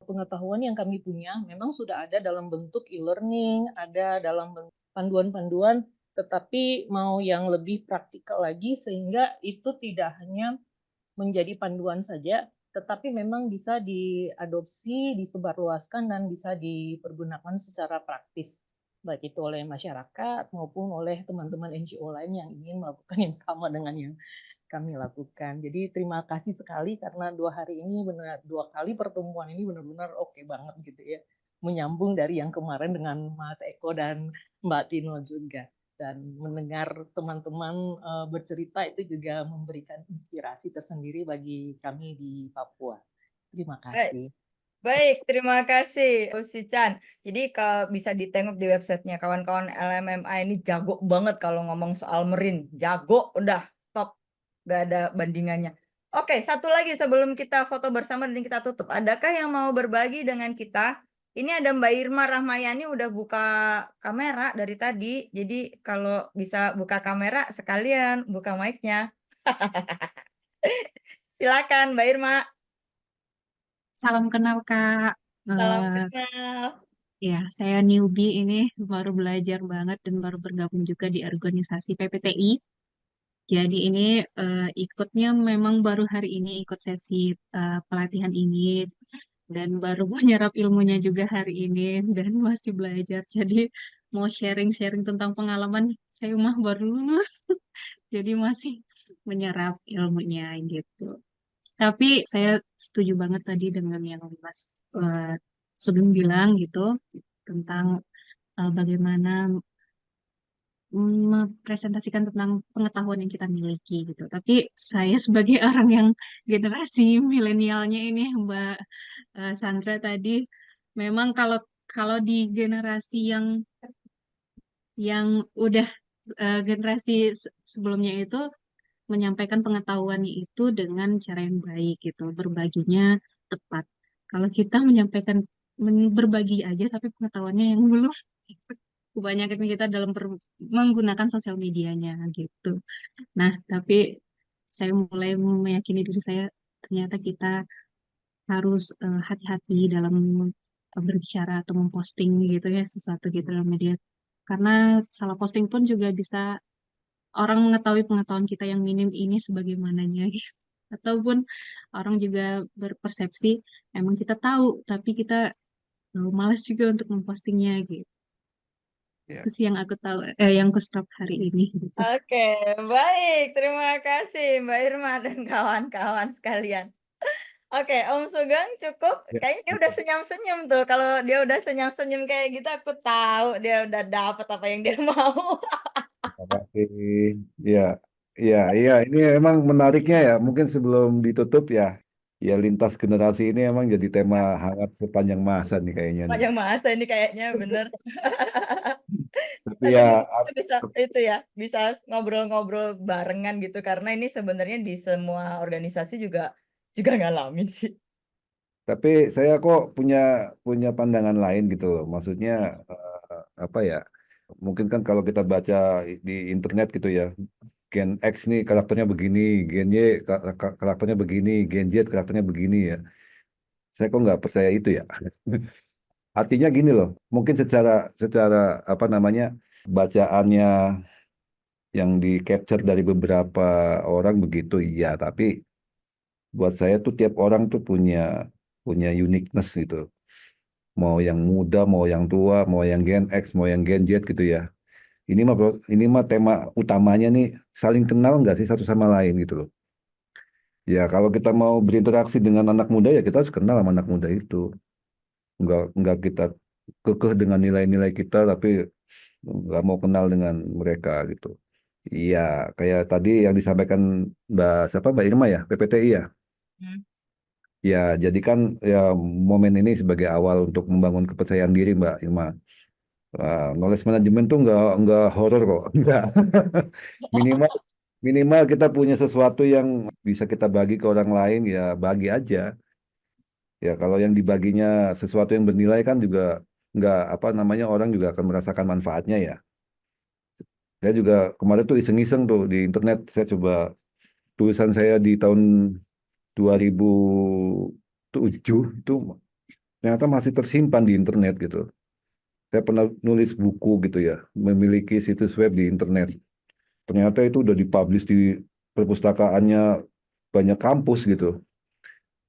pengetahuan yang kami punya. Memang sudah ada dalam bentuk e-learning, ada dalam bentuk panduan-panduan, tetapi mau yang lebih praktikal lagi sehingga itu tidak hanya menjadi panduan saja, tetapi memang bisa diadopsi, disebarluaskan, dan bisa dipergunakan secara praktis, baik itu oleh masyarakat maupun oleh teman-teman NGO lain yang ingin melakukan yang sama dengan yang kami lakukan. Jadi terima kasih sekali karena 2 hari ini benar 2 kali pertemuan ini benar-benar oke banget gitu ya. Menyambung dari yang kemarin dengan Mas Eko dan Mbak Tino juga. Dan mendengar teman-teman bercerita itu juga memberikan inspirasi tersendiri bagi kami di Papua. Terima Baik. kasih. Baik, terima kasih Usi Chan. Jadi kalau bisa ditengok di websitenya kawan-kawan LMMA ini jago banget kalau ngomong soal merin. Jago, udah top. Gak ada bandingannya. Oke, satu lagi sebelum kita foto bersama dan kita tutup. Adakah yang mau berbagi dengan kita? Ini ada Mbak Irma Rahmayani udah buka kamera dari tadi. Jadi kalau bisa buka kamera sekalian buka mic-nya. Silakan Mbak Irma. Salam kenal Kak. Salam Eh, kenal. ya, saya newbie ini baru belajar banget dan baru bergabung juga di organisasi PPTI. Jadi ini ikutnya memang baru hari ini ikut sesi pelatihan ini dan baru menyerap ilmunya juga hari ini dan masih belajar. Jadi mau sharing-sharing tentang pengalaman saya mah baru lulus. Jadi masih menyerap ilmunya gitu. Tapi saya setuju banget tadi dengan yang Mas Sugeng bilang gitu tentang bagaimana mempresentasikan tentang pengetahuan yang kita miliki gitu. Tapi saya sebagai orang yang generasi milenialnya ini Mbak Sandra tadi, memang kalau kalau di generasi yang udah generasi sebelumnya itu menyampaikan pengetahuannya itu dengan cara yang baik gitu, berbaginya tepat. Kalau kita menyampaikan berbagi aja tapi pengetahuannya yang belum kebanyakan kita dalam menggunakan sosial medianya gitu. Nah, tapi saya mulai meyakini diri saya ternyata kita harus hati-hati dalam berbicara atau memposting gitu ya sesuatu gitu dalam media. Karena salah posting pun juga bisa orang mengetahui pengetahuan kita yang minim ini sebagaimananya gitu. Ataupun orang juga berpersepsi emang kita tahu tapi kita malas juga untuk mempostingnya gitu. Ya. Itu sih yang aku tahu yang aku serap hari ini gitu. Oke, baik. Terima kasih Mbak Irma dan kawan-kawan sekalian. Oke, Om Sugeng cukup. Ya. Kayaknya dia udah senyum-senyum tuh. Kalau dia udah senyum-senyum kayak gitu, aku tahu dia udah dapat apa yang dia mau. Terima kasih. Ya, ya, ya. Ini emang menariknya ya. Mungkin sebelum ditutup ya, ya lintas generasi ini emang jadi tema hangat sepanjang masa nih kayaknya nih. Panjang masa ini kayaknya bener. Tapi Tapi ya, mungkin kita bisa itu ya, bisa ngobrol-ngobrol barengan gitu karena ini sebenarnya di semua organisasi juga ngalamin sih. tapi saya kok punya pandangan lain gitu loh. Maksudnya apa ya? Mungkin kan kalau kita baca di internet gitu ya, Gen X nih karakternya begini, Gen Y karakternya begini, Gen Z karakternya begini ya. Saya kok nggak percaya itu ya. Artinya gini loh, mungkin secara secara apa namanya bacaannya yang di capture dari beberapa orang begitu iya, tapi buat saya tuh tiap orang tuh punya uniqueness gitu. Mau yang muda, mau yang tua, mau yang Gen X, mau yang Gen Z gitu ya. Ini mah tema utamanya nih saling kenal nggak sih satu sama lain gitu loh. Ya kalau kita mau berinteraksi dengan anak muda ya kita harus kenal sama anak muda itu. Nggak kita kekeh dengan nilai-nilai kita tapi nggak mau kenal dengan mereka gitu. Iya, kayak tadi yang disampaikan Mbak Irma ya, PPTI ya. Hmm. Ya, jadi kan ya momen ini sebagai awal untuk membangun kepercayaan diri Mbak Irma. Knowledge management tuh nggak horor kok, enggak. Minimal minimal kita punya sesuatu yang bisa kita bagi ke orang lain ya bagi aja. Ya kalau yang dibaginya sesuatu yang bernilai kan juga nggak apa namanya orang juga akan merasakan manfaatnya ya. Saya juga kemarin tuh iseng-iseng tuh di internet saya coba tulisan saya di tahun 2007 itu ternyata masih tersimpan di internet gitu. Saya pernah nulis buku gitu ya, memiliki situs web di internet. Ternyata itu udah dipublish di perpustakaannya banyak kampus gitu.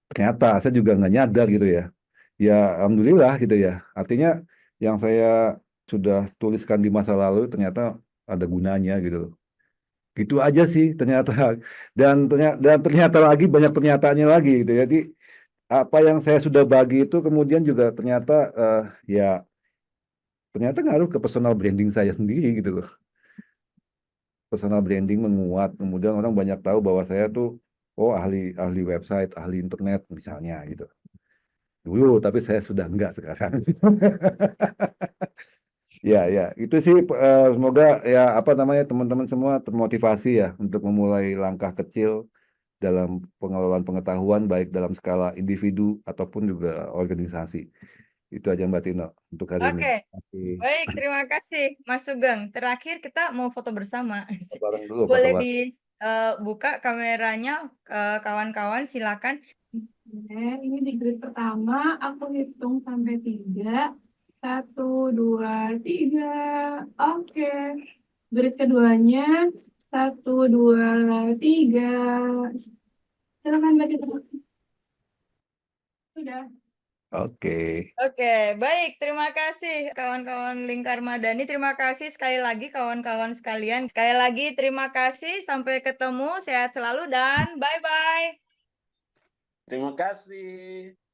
ternyata saya juga nggak nyadar gitu ya. Ya alhamdulillah gitu ya. Artinya yang saya sudah tuliskan di masa lalu ternyata ada gunanya gitu loh. Gitu aja sih ternyata. Dan ternyata lagi banyak pernyataannya lagi gitu. Jadi apa yang saya sudah bagi itu kemudian juga ternyata ya ternyata ngaruh ke personal branding saya sendiri gitu loh. Personal branding menguat, kemudian orang banyak tahu bahwa saya tuh oh ahli ahli website, ahli internet misalnya gitu. Dulu, tapi saya sudah enggak sekarang. Ya, ya, itu sih semoga ya apa namanya teman-teman semua termotivasi ya untuk memulai langkah kecil dalam pengelolaan pengetahuan baik dalam skala individu ataupun juga organisasi. Itu aja Mbak Tino untuk hari ini. Oke, Terima kasih. baik, terima kasih Mas Sugeng. Terakhir kita mau foto bersama. Bareng dulu Pak Boleh Sobat. dibuka kameranya, kawan-kawan, silakan. Oke, ini di grid pertama, aku hitung sampai 3. 1, 2, 3. Oke. Grid keduanya, 1, 2, 3. Silakan Mbak Tito. Sudah. Oke. Oke, baik. Terima kasih kawan-kawan Lingkar Madani. Terima kasih sekali lagi kawan-kawan sekalian. Sekali lagi terima kasih. Sampai ketemu. Sehat selalu dan bye-bye. Terima kasih.